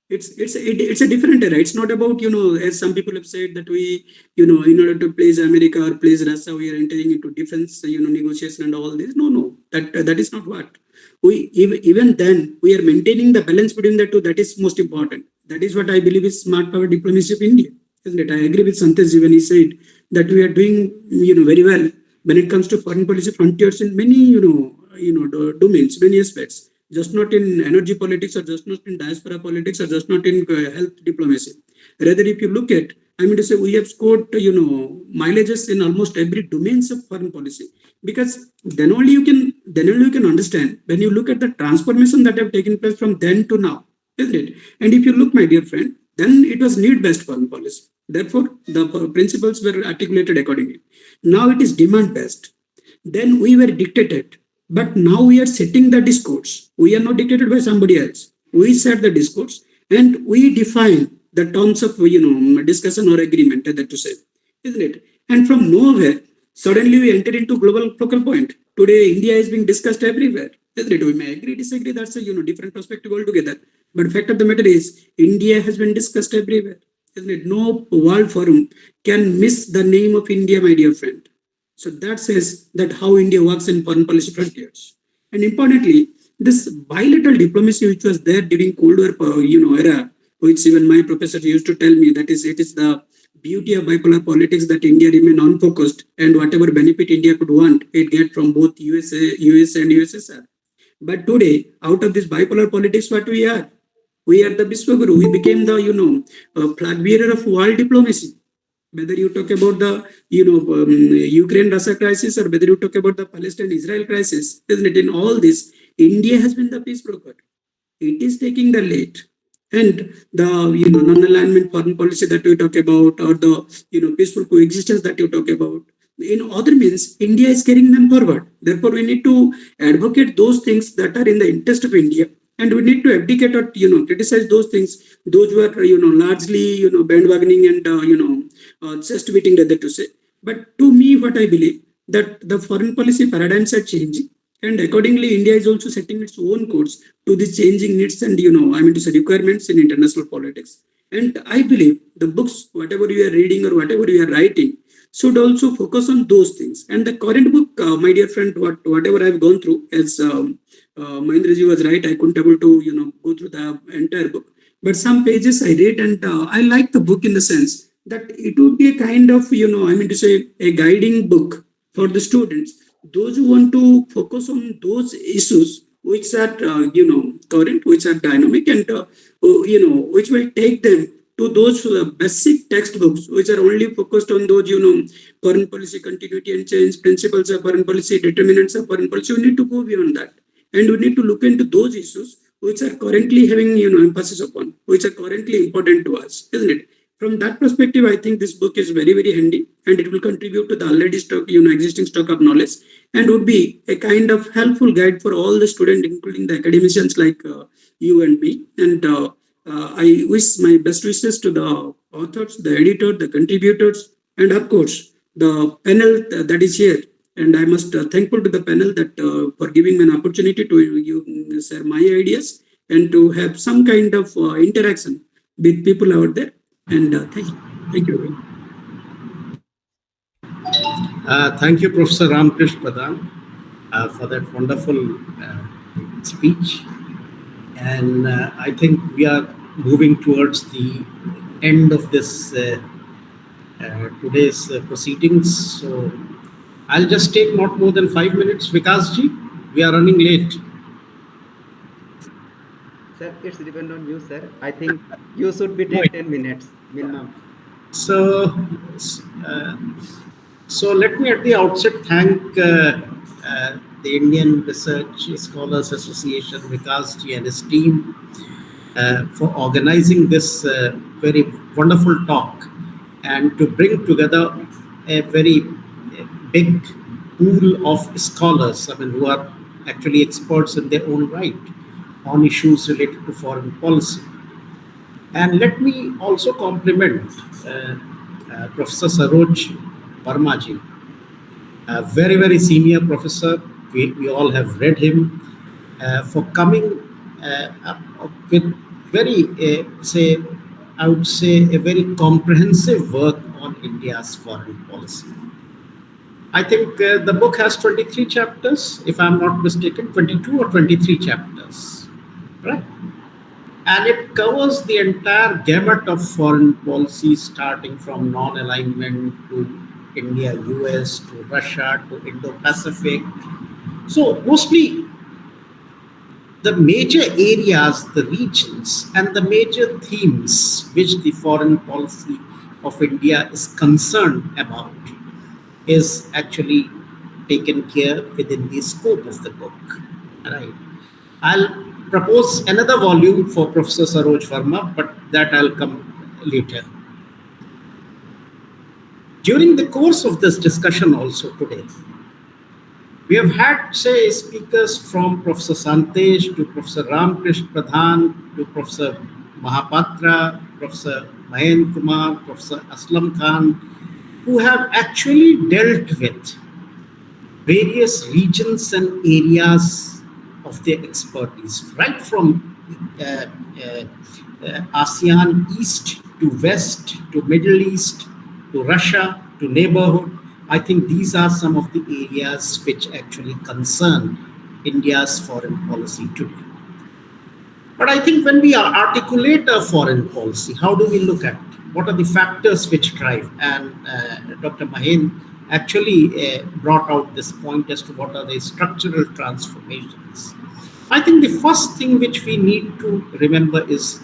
Speaker 9: It's a different era. It's not about, as some people have said that we, in order to please America or please Russia, we are entering into defense, negotiation and all this. No, that is not what. Even then, we are maintaining the balance between the two. That is most important. That is what I believe is smart power diplomacy of India, isn't it? I agree with Shantesh when he said that we are doing, very well when it comes to foreign policy frontiers in many, domains, many aspects. Just not in energy politics, or just not in diaspora politics, or just not in health diplomacy. Rather, if you look at, we have scored, mileages in almost every domains of foreign policy. Because then only you can understand when you look at the transformation that have taken place from then to now, isn't it? And if you look, my dear friend, then it was need-based foreign policy. Therefore, the principles were articulated accordingly. Now it is demand-based. Then we were dictated. But now we are setting the discourse. We are not dictated by somebody else. We set the discourse and we define the terms of, discussion or agreement, that to say, isn't it? And from nowhere, suddenly we enter into global focal point. Today, India is being discussed everywhere, isn't it? We may agree, disagree. That's a, different perspective altogether. But fact of the matter is, India has been discussed everywhere, isn't it? No world forum can miss the name of India, my dear friend. So that says that how India works in foreign policy frontiers. And importantly, this bilateral diplomacy which was there during Cold War, era, which even my professor used to tell me that it is the beauty of bipolar politics that India remain unfocused, and whatever benefit India could want, it get from both US and USSR. But today, out of this bipolar politics, what we are? We are the Biswaguru. We became the, flag bearer of world diplomacy. Whether you talk about the Ukraine-Russia crisis, or whether you talk about the Palestine-Israel crisis, isn't it? In all this, India has been the peace broker. It is taking the lead, and the non-alignment foreign policy that we talk about, or the peaceful coexistence that you talk about. In other means, India is carrying them forward. Therefore, we need to advocate those things that are in the interest of India. And we need to abdicate or criticize those things, those who are largely bandwagoning and chest beating, rather to say. But to me, what I believe that the foreign policy paradigms are changing, and accordingly, India is also setting its own course to the changing needs and requirements in international politics. And I believe the books, whatever you are reading or whatever you are writing, should also focus on those things. And the current book, my dear friend, whatever I've gone through, as Mahendraji was right, I couldn't able to go through the entire book. But some pages I read, and I like the book in the sense that it would be a kind of a guiding book for the students, those who want to focus on those issues which are current, which are dynamic, and which will take them to those basic textbooks which are only focused on those foreign policy continuity and change, principles of foreign policy, determinants of foreign policy. We need to go beyond that, and we need to look into those issues which are currently having emphasis upon, which are currently important to us, isn't it? From that perspective, I think this book is very, very handy, and it will contribute to the already stock, existing stock of knowledge, and would be a kind of helpful guide for all the students, including the academicians like you and me. And I wish my best wishes to the authors, the editor, the contributors, and of course the panel that is here. And I must thankful to the panel that for giving me an opportunity to share my ideas and to have some kind of interaction with people out there. And thank you.
Speaker 3: Thank you, Professor Ramakrushna Pradhan, for that wonderful speech. And I think we are moving towards the end of this today's proceedings. So I'll just take not more than 5 minutes. Vikasji, we are running late.
Speaker 2: Sir, it's depend on you, sir. I think you should be take 10 minutes minimum.
Speaker 3: So let me at the outset thank the Indian Research Scholars Association, Vikasji and his team for organizing this very wonderful talk and to bring together a very big pool of scholars, who are actually experts in their own right on issues related to foreign policy. And let me also compliment Professor Saroj Verma ji, a very, very senior professor. We all have read him for coming up with very, I would say, a very comprehensive work on India's foreign policy. I think the book has 23 chapters, if I'm not mistaken, 22 or 23 chapters, right? And it covers the entire gamut of foreign policy, starting from non-alignment to India-US, to Russia, to Indo-Pacific. So mostly the major areas, the regions, and the major themes which the foreign policy of India is concerned about is actually taken care within the scope of the book. Right. I'll propose another volume for Professor Saroj Verma, but that I'll come later. During the course of this discussion also today, we have had, say, speakers from Professor Shantesh to Professor Ramakrushna Pradhan to Professor Mohapatra, Professor Kumar, Professor Aslam Khan, who have actually dealt with various regions and areas of their expertise, right from ASEAN East to West to Middle East to Russia to neighborhood. I think these are some of the areas which actually concern India's foreign policy today. But I think when we articulate a foreign policy, how do we look at it? What are the factors which drive? And Dr. Mahima actually brought out this point as to what are the structural transformations. I think the first thing which we need to remember is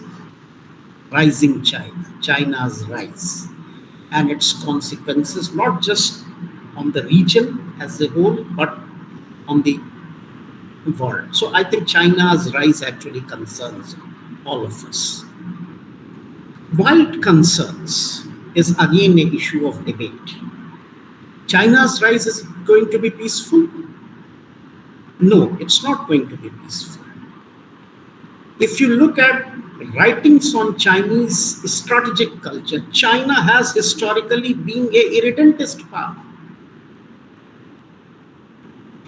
Speaker 3: rising China, China's rise, and its consequences, not just on the region as a whole, but on the world. So I think China's rise actually concerns all of us. Why it concerns is again an issue of debate. China's rise is going to be peaceful? No, it's not going to be peaceful. If you look at writings on Chinese strategic culture, China has historically been an irredentist power.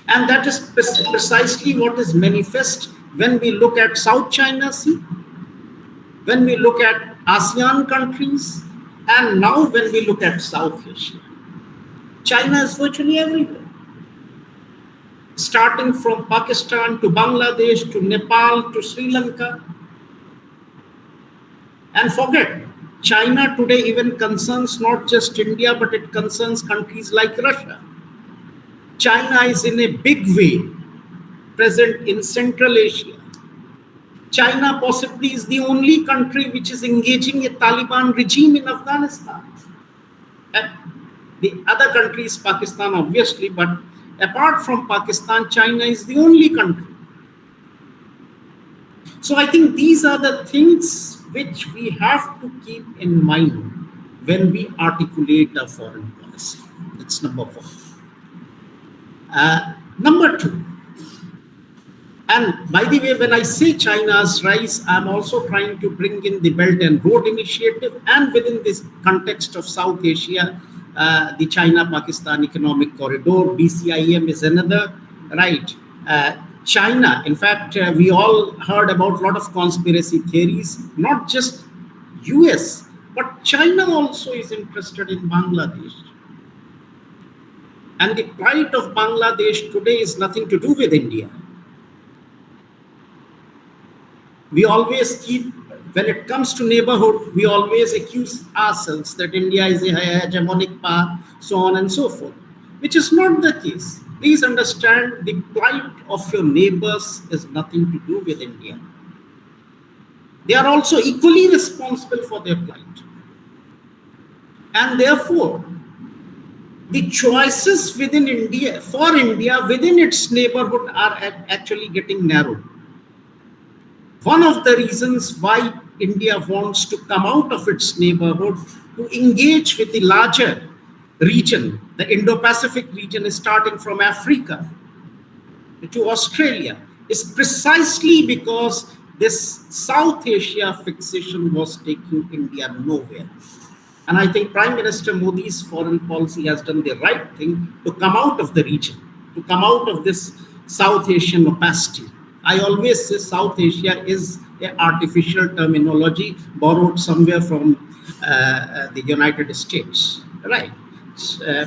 Speaker 3: And that is precisely what is manifest when we look at South China Sea, when we look at ASEAN countries, and now when we look at South Asia. China is virtually everywhere. Starting from Pakistan to Bangladesh to Nepal to Sri Lanka. And forget, China today even concerns not just India, but it concerns countries like Russia. China is in a big way present in Central Asia. China possibly is the only country which is engaging a Taliban regime in Afghanistan. And the other countries, Pakistan obviously, but apart from Pakistan, China is the only country. So I think these are the things which we have to keep in mind when we articulate a foreign policy. That's number one. Number two, and by the way, when I say China's rise, I'm also trying to bring in the Belt and Road Initiative, and within this context of South Asia, the China-Pakistan Economic Corridor, BCIM is another, right? China, in fact, we all heard about a lot of conspiracy theories, not just US, but China also is interested in Bangladesh. And the plight of Bangladesh today is nothing to do with India. We always keep, when it comes to neighborhood, we always accuse ourselves that India is a hegemonic power, so on and so forth, which is not the case. Please understand, the plight of your neighbors is nothing to do with India. They are also equally responsible for their plight. And therefore, the choices within India, for India, within its neighborhood are actually getting narrowed. One of the reasons why India wants to come out of its neighborhood to engage with the larger region, the Indo-Pacific region is starting from Africa to Australia, is precisely because this South Asia fixation was taking India nowhere. And I think Prime Minister Modi's foreign policy has done the right thing to come out of the region, to come out of this South Asian opacity. I always say South Asia is an artificial terminology borrowed somewhere from the United States, right?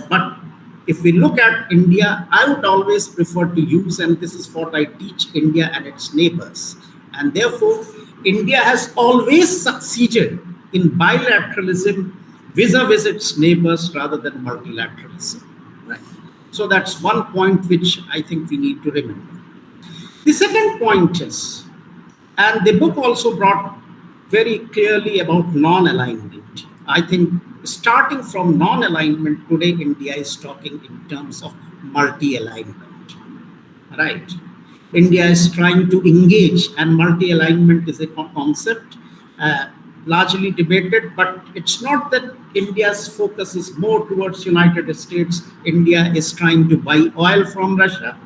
Speaker 3: But if we look at India, I would always prefer to use, and this is what I teach India and its neighbors. And therefore, India has always succeeded in bilateralism vis-a-vis its neighbors rather than multilateralism, right? So that's one point which I think we need to remember. The second point is, and the book also brought very clearly about non-alignment. I think starting from non-alignment, today India is talking in terms of multi-alignment, right? India is trying to engage, and multi-alignment is a concept largely debated, but it's not that India's focus is more towards United States. India is trying to buy oil from Russia.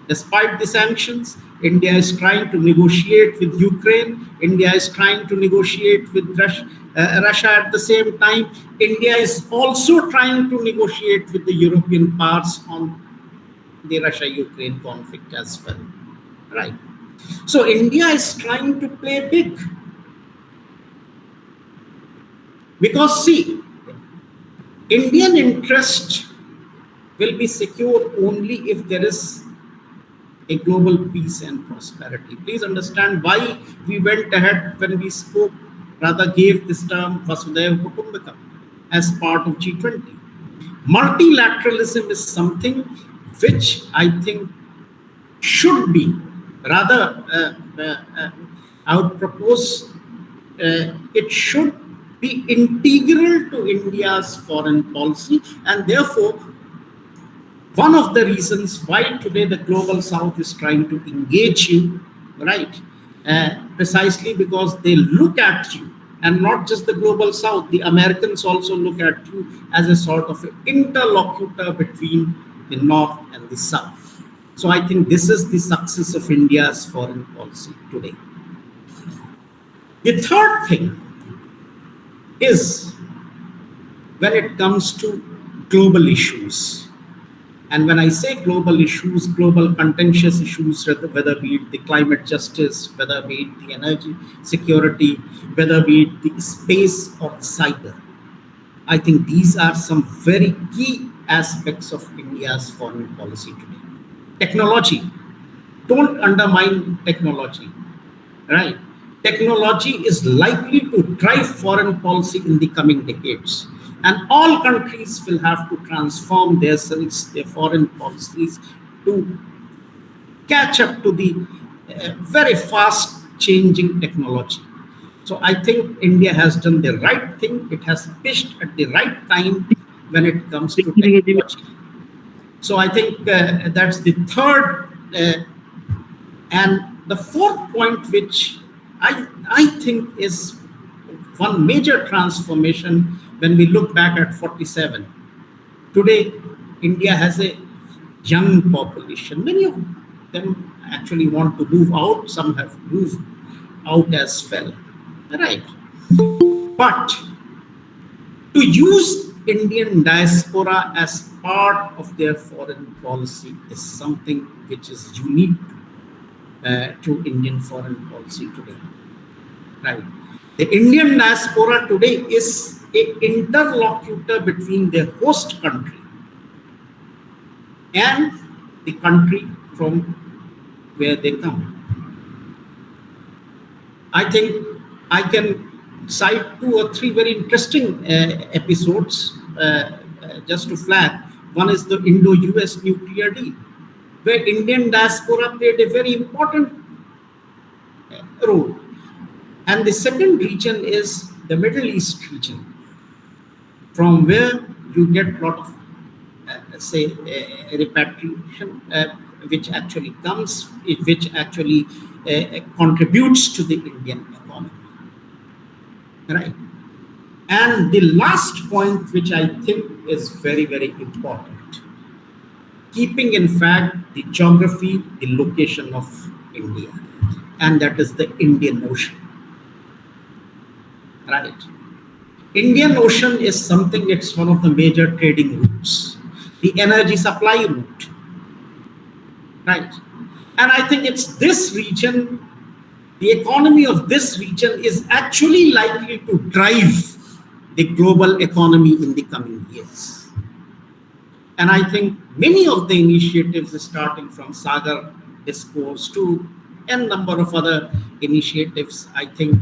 Speaker 3: Despite the sanctions, India is trying to negotiate with Ukraine. India is trying to negotiate with Russia at the same time. India is also trying to negotiate with the European powers on the Russia-Ukraine conflict as well, right? So India is trying to play big. Because see, Indian interest will be secure only if there is a global peace and prosperity. Please understand why we went ahead when we spoke, rather gave this term Vasudhaiva Kutumbakam as part of G20. Multilateralism is something which I think should be, rather, I would propose it should be integral to India's foreign policy, and therefore one of the reasons why today the global south is trying to engage you, right? Precisely because they look at you, and not just the global south, the Americans also look at you as a sort of interlocutor between the north and the south. So I think this is the success of India's foreign policy today. The third thing is when it comes to global issues. And when I say global issues, global contentious issues, whether be it the climate justice, whether be it the energy security, whether be it the space or cyber, I think these are some very key aspects of India's foreign policy today. Technology, don't undermine technology, right? Technology is likely to drive foreign policy in the coming decades. And all countries will have to transform themselves, their foreign policies, to catch up to the very fast changing technology. So I think India has done the right thing. It has pitched at the right time when it comes to technology. So I think that's the third. And the fourth point which I think is one major transformation when we look back at 47. Today, India has a young population. Many of them actually want to move out. Some have moved out as well. Right. But to use Indian diaspora as part of their foreign policy is something which is unique to Indian foreign policy today. Right. The Indian diaspora today is an interlocutor between their host country and the country from where they come. I think I can cite 2 or 3 very interesting episodes just to flag. One is the Indo-US nuclear deal, where Indian diaspora played a very important role. And the second region is the Middle East region, from where you get a lot of, say, repatriation, which actually comes, which actually contributes to the Indian economy. Right. And the last point, which I think is very, very important, keeping in fact the geography, the location of India, and that is the Indian Ocean. Right. Indian Ocean is something, it's one of the major trading routes, the energy supply route. Right. And I think it's this region, the economy of this region is actually likely to drive the global economy in the coming years. And I think many of the initiatives starting from Sagar Discourse to a number of other initiatives, I think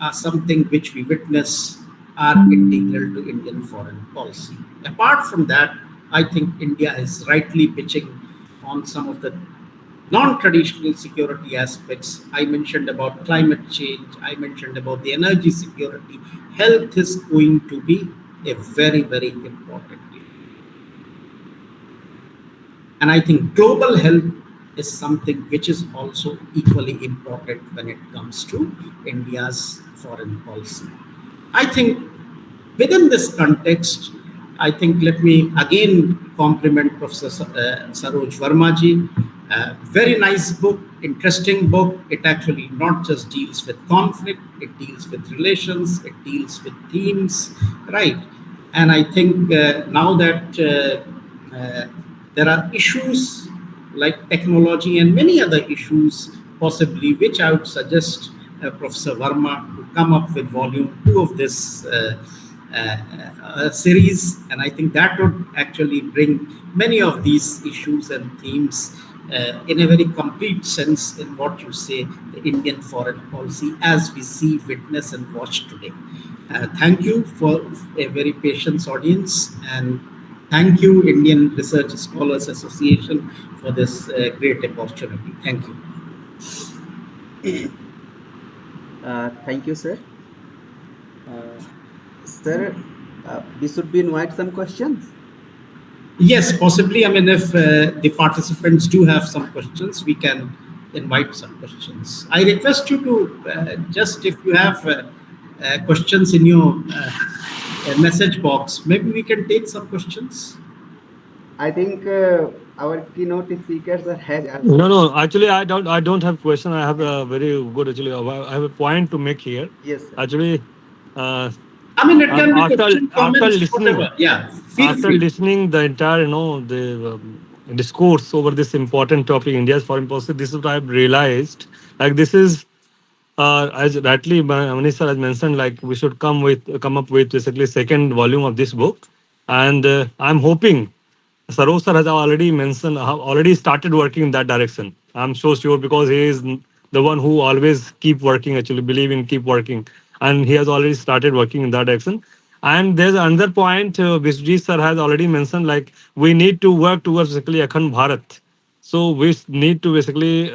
Speaker 3: are something which we witness are integral to Indian foreign policy. Apart from that, I think India is rightly pitching on some of the non-traditional security aspects. I mentioned about climate change, I mentioned about the energy security. Health is going to be a very, very important issue. And I think global health is something which is also equally important when it comes to India's foreign policy. I think within this context, I think let me again compliment Professor Saroj Verma ji. Very nice book, interesting book. It actually not just deals with conflict, it deals with relations, it deals with themes, right? And I think now that there are issues like technology and many other issues possibly, which I would suggest Professor Verma to come up with volume 2 of this series. And I think that would actually bring many of these issues and themes in a very complete sense in what you say, the Indian foreign policy as we see, witness and watch today. Thank you for a very patient audience, and thank you Indian Research Scholars Association for this great opportunity. Thank you.
Speaker 2: Thank you, sir. Sir, we should be invite some questions.
Speaker 3: Yes, possibly. I mean, if the participants do have some questions, we can invite some questions. I request you to just, if you have questions in your message box, maybe we can take some questions.
Speaker 2: I think our keynote speakers has.
Speaker 5: No. Actually, I don't have question. I have a very good. Actually, I have a point to make here.
Speaker 2: Yes, sir.
Speaker 5: Actually,
Speaker 3: I mean, it can be
Speaker 5: after
Speaker 3: question, comments,
Speaker 5: listening,
Speaker 3: whatever. Yeah, feel
Speaker 5: after
Speaker 3: free.
Speaker 5: listening the entire, the discourse over this important topic, India's foreign policy, this is what I've realized. Like this is, as rightly Manish sir has mentioned, like we should come up with basically second volume of this book, and I'm hoping Saroj sir has already mentioned, already started working in that direction. I'm so sure because he is the one who always keep working, actually believe in keep working, and he has already started working in that direction. And there's another point Biswajit sir has already mentioned, like we need to work towards basically Akhand Bharat. So we need to basically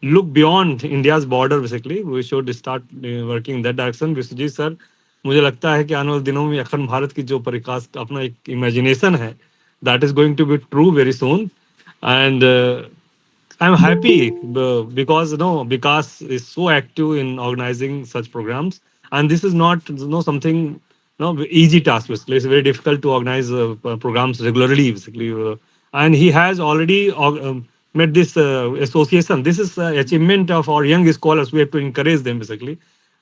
Speaker 5: look beyond India's border. Basically, we should start working in that direction. Biswajit sir, मुझे लगता है कि आने वाले दिनों में अखंड भारत की जो परिकास्ट अपना एक इमेजिनेशन है, that is going to be true very soon. And I'm happy because Vikas is so active in organizing such programs, and this is not something easy task. Basically, it's very difficult to organize programs regularly. Basically, and he has already made this association. This is achievement of our young scholars. We have to encourage them basically,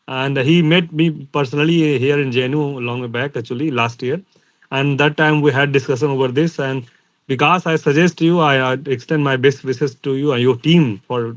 Speaker 5: and he met me personally here in JNU long back, actually last year, and that time we had discussion over this. And because I suggest you, I extend my best wishes to you and your team for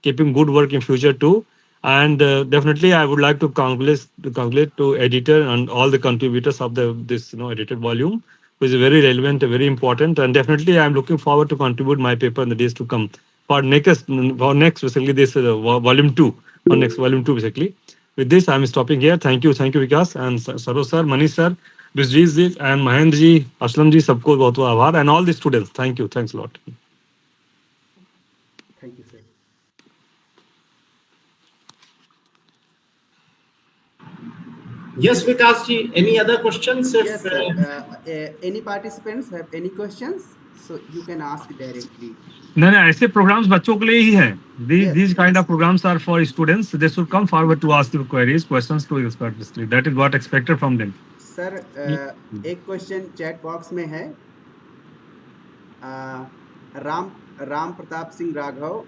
Speaker 5: keeping good work in future too. And definitely, I would like to congratulate to editor and all the contributors of the this edited volume, which is very relevant, very important, and definitely I am looking forward to contribute my paper in the days to come for next basically this volume two, or next volume two basically. With this, I'm stopping here. Thank you, Vikas and Saroj sir, Manish sir, Biswajit ji, and Mahendra ji, Aslam ji, सबको बहुत बहुत आभार, and all the students. Thank you. Thanks a lot.
Speaker 2: Thank you, sir.
Speaker 3: Yes, Vikasji, any other questions?
Speaker 2: Yes, sir. Any participants have any questions? So you can ask directly.
Speaker 5: नहीं नहीं, ऐसे programs बच्चों के लिए ही हैं.
Speaker 2: Yes,
Speaker 5: These kind
Speaker 2: yes.
Speaker 5: of programs are for students. They should come forward to ask the questions to expert. Basically, that is what expected from them.
Speaker 2: Sir एक question chat box में है. Ram Pratap Singh Raghav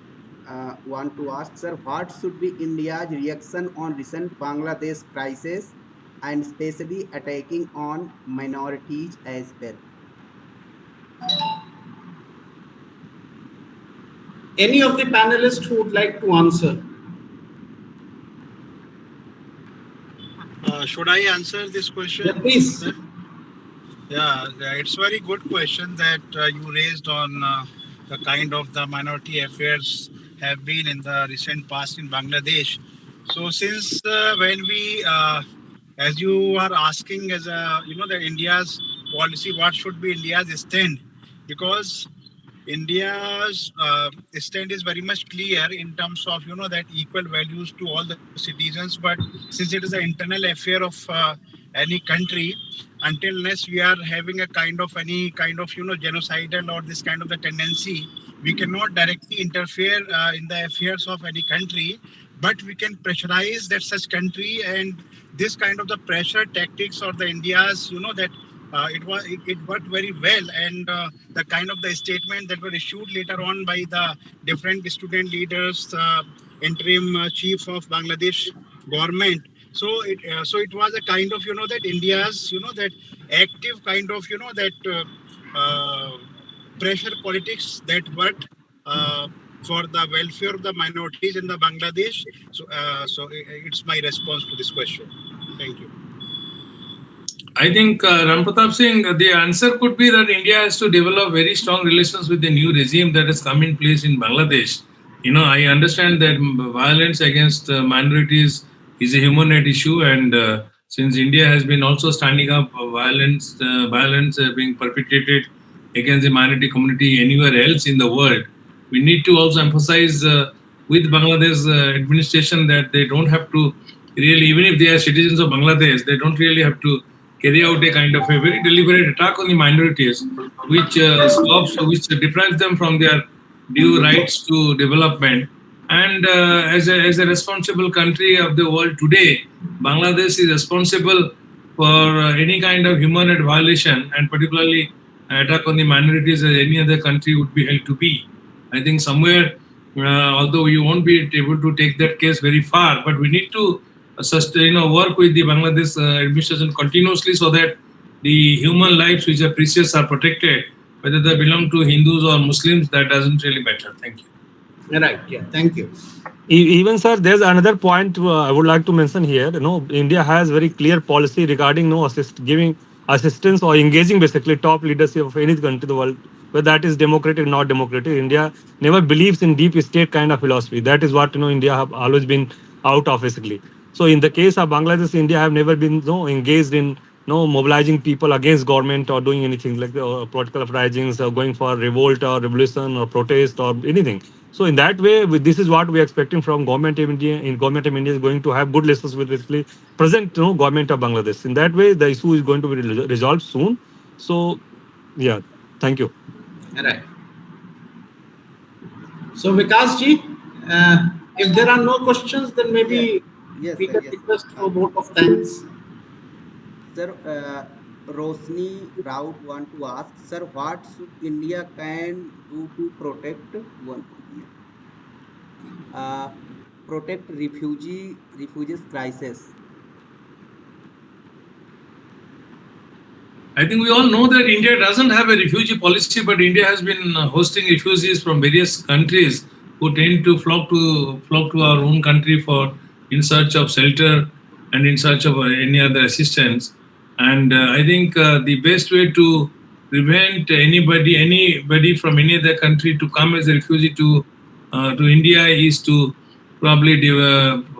Speaker 2: want to ask, sir, what should be India's reaction on recent Bangladesh crisis and especially attacking on minorities as well?
Speaker 3: Any of the panelists who would like to answer?
Speaker 7: Should I answer this question?
Speaker 3: Yeah, please.
Speaker 7: Yeah, it's very good question that you raised on the kind of the minority affairs have been in the recent past in Bangladesh. So since when we, as you are asking, as that India's policy, what should be India's stand? Because India's stand is very much clear in terms of that equal values to all the citizens. But since it is an internal affair of any country, until unless we are having any kind of genocidal or this kind of the tendency, we cannot directly interfere in the affairs of any country. But we can pressurize that such country, and this kind of the pressure tactics or the India's that. It worked very well, and the kind of the statement that were issued later on by the different student leaders, interim chief of Bangladesh government. So it was a kind of that India's that active kind of that pressure politics that worked for the welfare of the minorities in the Bangladesh. So it's my response to this question. Thank you.
Speaker 6: I think Ram Pratap Singh, the answer could be that India has to develop very strong relations with the new regime that has come in place in Bangladesh. I understand that violence against minorities is a human right issue, and since India has been also standing up violence being perpetrated against the minority community anywhere else in the world, we need to also emphasize with Bangladesh administration that they don't have to really, even if they are citizens of Bangladesh, they don't really have to carry out a kind of a very deliberate attack on the minorities, which deprives them from their due rights to development. And as a responsible country of the world today, Bangladesh is responsible for any kind of human rights violation, and particularly attack on the minorities as any other country would be held to be. I think somewhere, although you won't be able to take that case very far, but we need to work with the Bangladesh administration continuously so that the human lives which are precious are protected, whether they belong to Hindus or Muslims, that doesn't really matter. Thank you.
Speaker 3: Right. Yeah. Thank you.
Speaker 5: Even sir, there's another point I would like to mention here. India has very clear policy regarding giving assistance or engaging basically top leadership of any country in the world, whether that is democratic or not democratic. India never believes in deep state kind of philosophy. That is what India have always been out of basically. So in the case of Bangladesh, India have never been engaged in mobilizing people against government or doing anything like political uprisings or going for revolt or revolution or protest or anything. So in that way, this is what we are expecting from government of India. Government of India is going to have good relations with basically present government of Bangladesh. In that way, the issue is going to be resolved soon. So yeah, thank you.
Speaker 3: Right. So Vikas ji, if there are no questions, then maybe
Speaker 2: Yes,
Speaker 3: we
Speaker 2: sir.
Speaker 3: can
Speaker 2: Yes,
Speaker 3: request
Speaker 2: sir.
Speaker 3: for vote of thanks.
Speaker 2: Sir, Rosni Raut want to ask, sir, what should India can do to protect one here? Protect refugees crisis.
Speaker 6: I think we all know that India doesn't have a refugee policy, but India has been hosting refugees from various countries who tend to flock to our own country for in search of shelter and in search of any other assistance. And I think the best way to prevent anybody from any other country to come as a refugee to India is to probably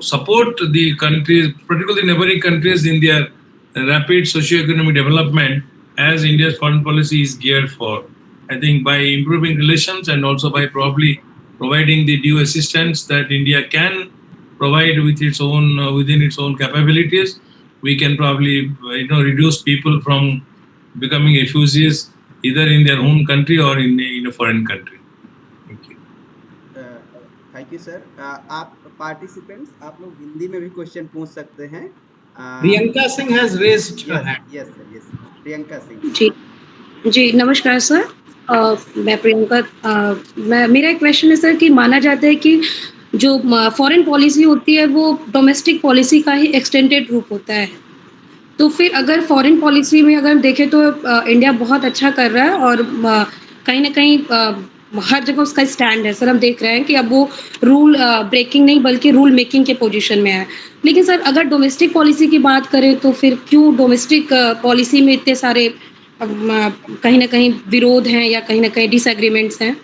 Speaker 6: support the countries, particularly neighboring countries, in their rapid socio-economic development as India's foreign policy is geared for. I think by improving relations and also by probably providing the due assistance that India can provide with its own within its own capabilities, we can probably reduce people from becoming refugees either in their own country or in a foreign country. Thank you.
Speaker 2: Thank you sir. आप participants आप लोग हिंदी में भी question पूछ सकते हैं।
Speaker 3: Priyanka Singh has raised her hand.
Speaker 2: Yes sir, yes sir, Priyanka Singh.
Speaker 10: जी जी, नमस्कार सर। मैं प्रियंका। मेरा एक क्वेश्चन है सर कि माना जाता है कि जो फॉरेन पॉलिसी होती है वो डोमेस्टिक पॉलिसी का ही एक्सटेंडेड रूप होता है। तो फिर अगर फॉरेन पॉलिसी में अगर देखें तो इंडिया बहुत अच्छा कर रहा है और कहीं ना कहीं हर जगह उसका स्टैंड है सर। हम देख रहे हैं कि अब वो रूल ब्रेकिंग नहीं बल्कि रूल मेकिंग के पोजीशन में है। लेकिन सर अगर डोमेस्टिक पॉलिसी की बात करें तो फिर क्यों डोमेस्टिक पॉलिसी में इतने सारे कहीं ना कहीं विरोध हैं या कहीं ना कहीं डिसएग्रीमेंट्स हैं?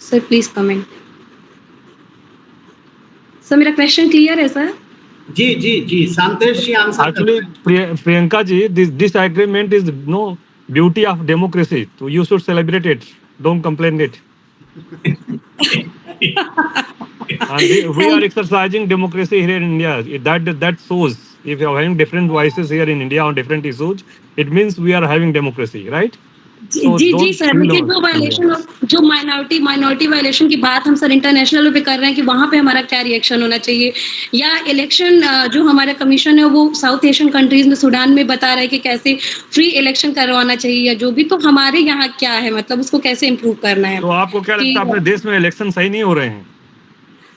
Speaker 10: Sir please comment. सर मेरा क्वेश्चन क्लियर है sir?
Speaker 3: Ji, Shantesh ji answer.
Speaker 5: Actually, Priyanka ji, this agreement is no beauty of democracy. So you should celebrate it. Don't complain it. And we are exercising democracy here in India. That shows if you are having different voices here in India on different issues, it means we are having democracy, right?
Speaker 10: जी sir, लेकिन जो violation जो minority violation की बात हम sir international पे कर रहे हैं कि वहाँ पे हमारा क्या रिएक्शन होना चाहिए, या इलेक्शन जो हमारा कमीशन है वो साउथ एशियन कंट्रीज में सूडान में बता रहा है कि कैसे फ्री इलेक्शन करवाना चाहिए या जो भी, तो हमारे यहाँ क्या है, मतलब उसको कैसे इम्प्रूव करना है?
Speaker 5: तो आपको क्या लगता है अपने देश में इलेक्शन सही नहीं हो रहे हैं?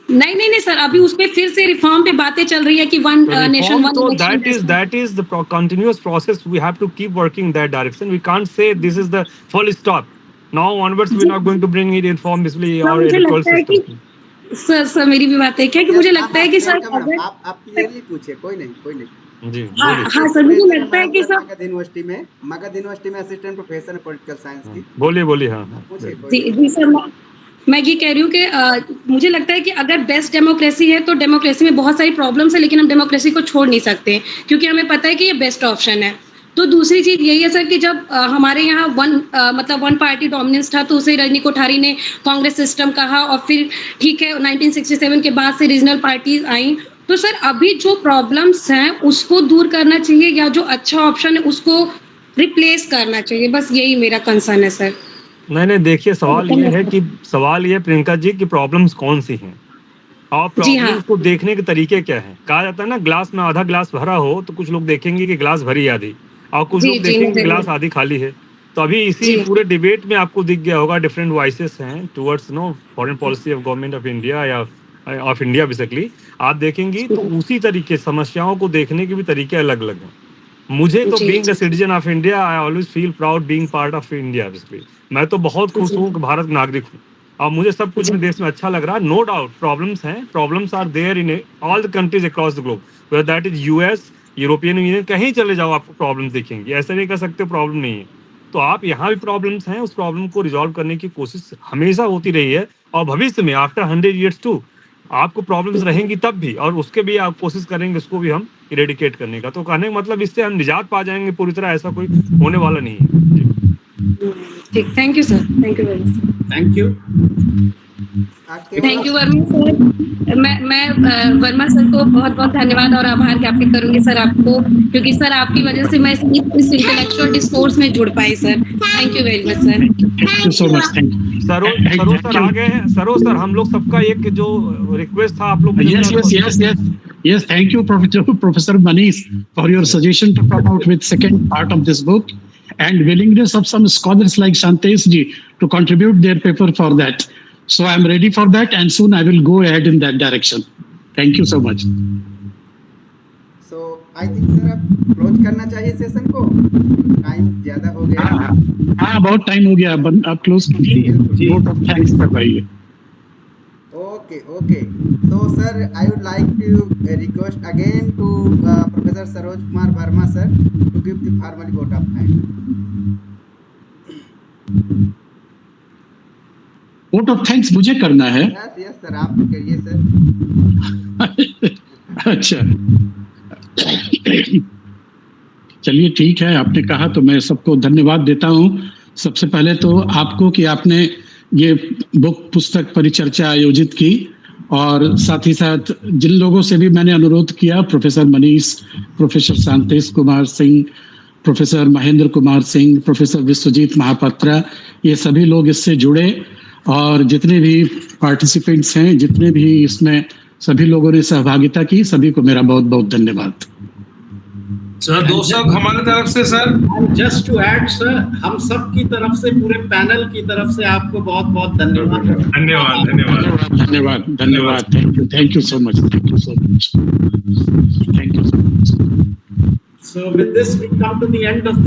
Speaker 10: नहीं सर, अभी उस पे फिर से रिफॉर्म पे बातें चल रही है कि one nation one election.
Speaker 5: That is the continuous process. We have to keep working in that direction. We can't say this is the full stop. Now onwards we're not going to bring it informally or electoral system.
Speaker 10: Sir मेरी भी बात है क्या कि मुझे लगता है कि सर अगर
Speaker 2: आप क्लियरली पूछे, कोई नहीं।
Speaker 5: जी
Speaker 10: हाँ सर, मुझे लगता है कि सर
Speaker 2: मगध यूनिवर्सिटी में असिस्टेंट प्रोफेसर पॉलिटिकल साइंस की।
Speaker 5: बोलिए। हाँ
Speaker 10: जी सर, मैं ये कह रही हूँ कि मुझे लगता है कि अगर बेस्ट डेमोक्रेसी है तो डेमोक्रेसी में बहुत सारी प्रॉब्लम्स है, लेकिन हम डेमोक्रेसी को छोड़ नहीं सकते क्योंकि हमें पता है कि ये बेस्ट ऑप्शन है। तो दूसरी चीज यही है सर कि जब हमारे यहाँ वन पार्टी डोमिनेंस था तो उसे रजनी कोठारी ने कांग्रेस सिस्टम कहा, और फिर ठीक है 1967 के बाद से रीजनल पार्टीज आई। तो सर अभी जो प्रॉब्लम्स हैं उसको दूर करना चाहिए या जो अच्छा ऑप्शन है उसको रिप्लेस करना चाहिए, बस यही मेरा कंसर्न है सर।
Speaker 5: नहीं देखिए, सवाल ये प्रियंका जी की प्रॉब्लम्स कौन सी हैं और प्रॉब्लम्स को देखने के तरीके क्या हैं। कहा जाता है ना, ग्लास में आधा ग्लास भरा हो तो कुछ लोग देखेंगे कि ग्लास भरी आधी, और कुछ लोग देखेंगे ग्लास आधी खाली है। तो अभी इसी पूरे डिबेट में आपको दिख गया होगा डिफरेंट वॉइसेस हैं towards foreign policy of government of India या ऑफ इंडिया बेसिकली। आप देखेंगी तो उसी तरीके समस्याओं को देखने के भी तरीके अलग अलग हैं। मुझे तो being a citizen of India I always feel proud being part of India basically. मैं तो बहुत खुश हूँ कि भारत नागरिक हूँ और मुझे सब कुछ देश में अच्छा लग रहा है। नो डाउट प्रॉब्लम्स हैं, problems are there in all the countries across the globe, whether that is US, European Union, कहीं चले जाओ आपको प्रॉब्लम दिखेंगी। ऐसा नहीं कर सकते प्रॉब्लम नहीं है। तो आप यहाँ भी प्रॉब्लम्स हैं, उस प्रॉब्लम को रिजॉल्व करने की कोशिश हमेशा होती रही है और भविष्य में आफ्टर 100 years टू आपको प्रॉब्लम्स रहेंगी तब भी, और उसके भी आप कोशिश करेंगे उसको भी हम इरेडिकेट करने का। तो कहने का मतलब इससे हम निजात पा जाएंगे पूरी तरह, ऐसा कोई होने वाला नहीं है।
Speaker 10: ठीक, thank you sir, thank you very much.
Speaker 3: Thank you.
Speaker 10: Thank you Verma sir. मैं वर्मा सर को बहुत बहुत धन्यवाद और आभार ज्ञापित करूंगी सर आपको, क्योंकि सर आपकी वजह से मैं इस इंटेलेक्चुअल डिस्कोर्स में जुड़ पाई sir. Thank you very much sir.
Speaker 4: Thank you so much. Thank you.
Speaker 5: Saroj sir आ गए हैं। सरोज सर, हम लोग सबका एक जो रिक्वेस्ट था, आप लोग
Speaker 4: Yes, thank you, Professor Manish, for your suggestion to come out with second part of this book and willingness of some scholars like Shantesh ji to contribute their paper for that. So I'm ready for that, and soon I will go ahead in that direction. Thank you so much.
Speaker 2: So I think sir अब close करना चाहिए session को, time ज्यादा हो गया।
Speaker 4: हाँ, बहुत time हो गया, अब क्लोज कीजिए। वोट ऑफ थैंक्स करवाइए।
Speaker 2: Okay. So, sir, I would like to request again to Professor Saroj Kumar Verma, sir, to give the formal vote of thanks.
Speaker 4: Vote of thanks मुझे करना है?
Speaker 2: Yes, sir, आप करिए sir.
Speaker 4: अच्छा, चलिए ठीक है, आपने कहा तो मैं सबको धन्यवाद देता हूँ। सबसे पहले तो आपको कि आपने ये पुस्तक परिचर्चा आयोजित की, और साथ ही साथ जिन लोगों से भी मैंने अनुरोध किया, professor Manish, professor Shantesh Kumar Singh, professor Mahendra Kumar Singh, professor Vishwajit Mahapatra, ये सभी लोग इससे जुड़े, और जितने भी पार्टिसिपेंट्स हैं, जितने भी इसमें सभी लोगों ने सहभागिता की, सभी को मेरा बहुत बहुत धन्यवाद।
Speaker 6: सर 200 हमारी तरफ से सर।
Speaker 3: जस्ट टू ऐड सर, हम सब की तरफ से, पूरे पैनल की तरफ से आपको बहुत बहुत धन्यवाद।
Speaker 4: धन्यवाद। Thank you so much. So with this we come to the end of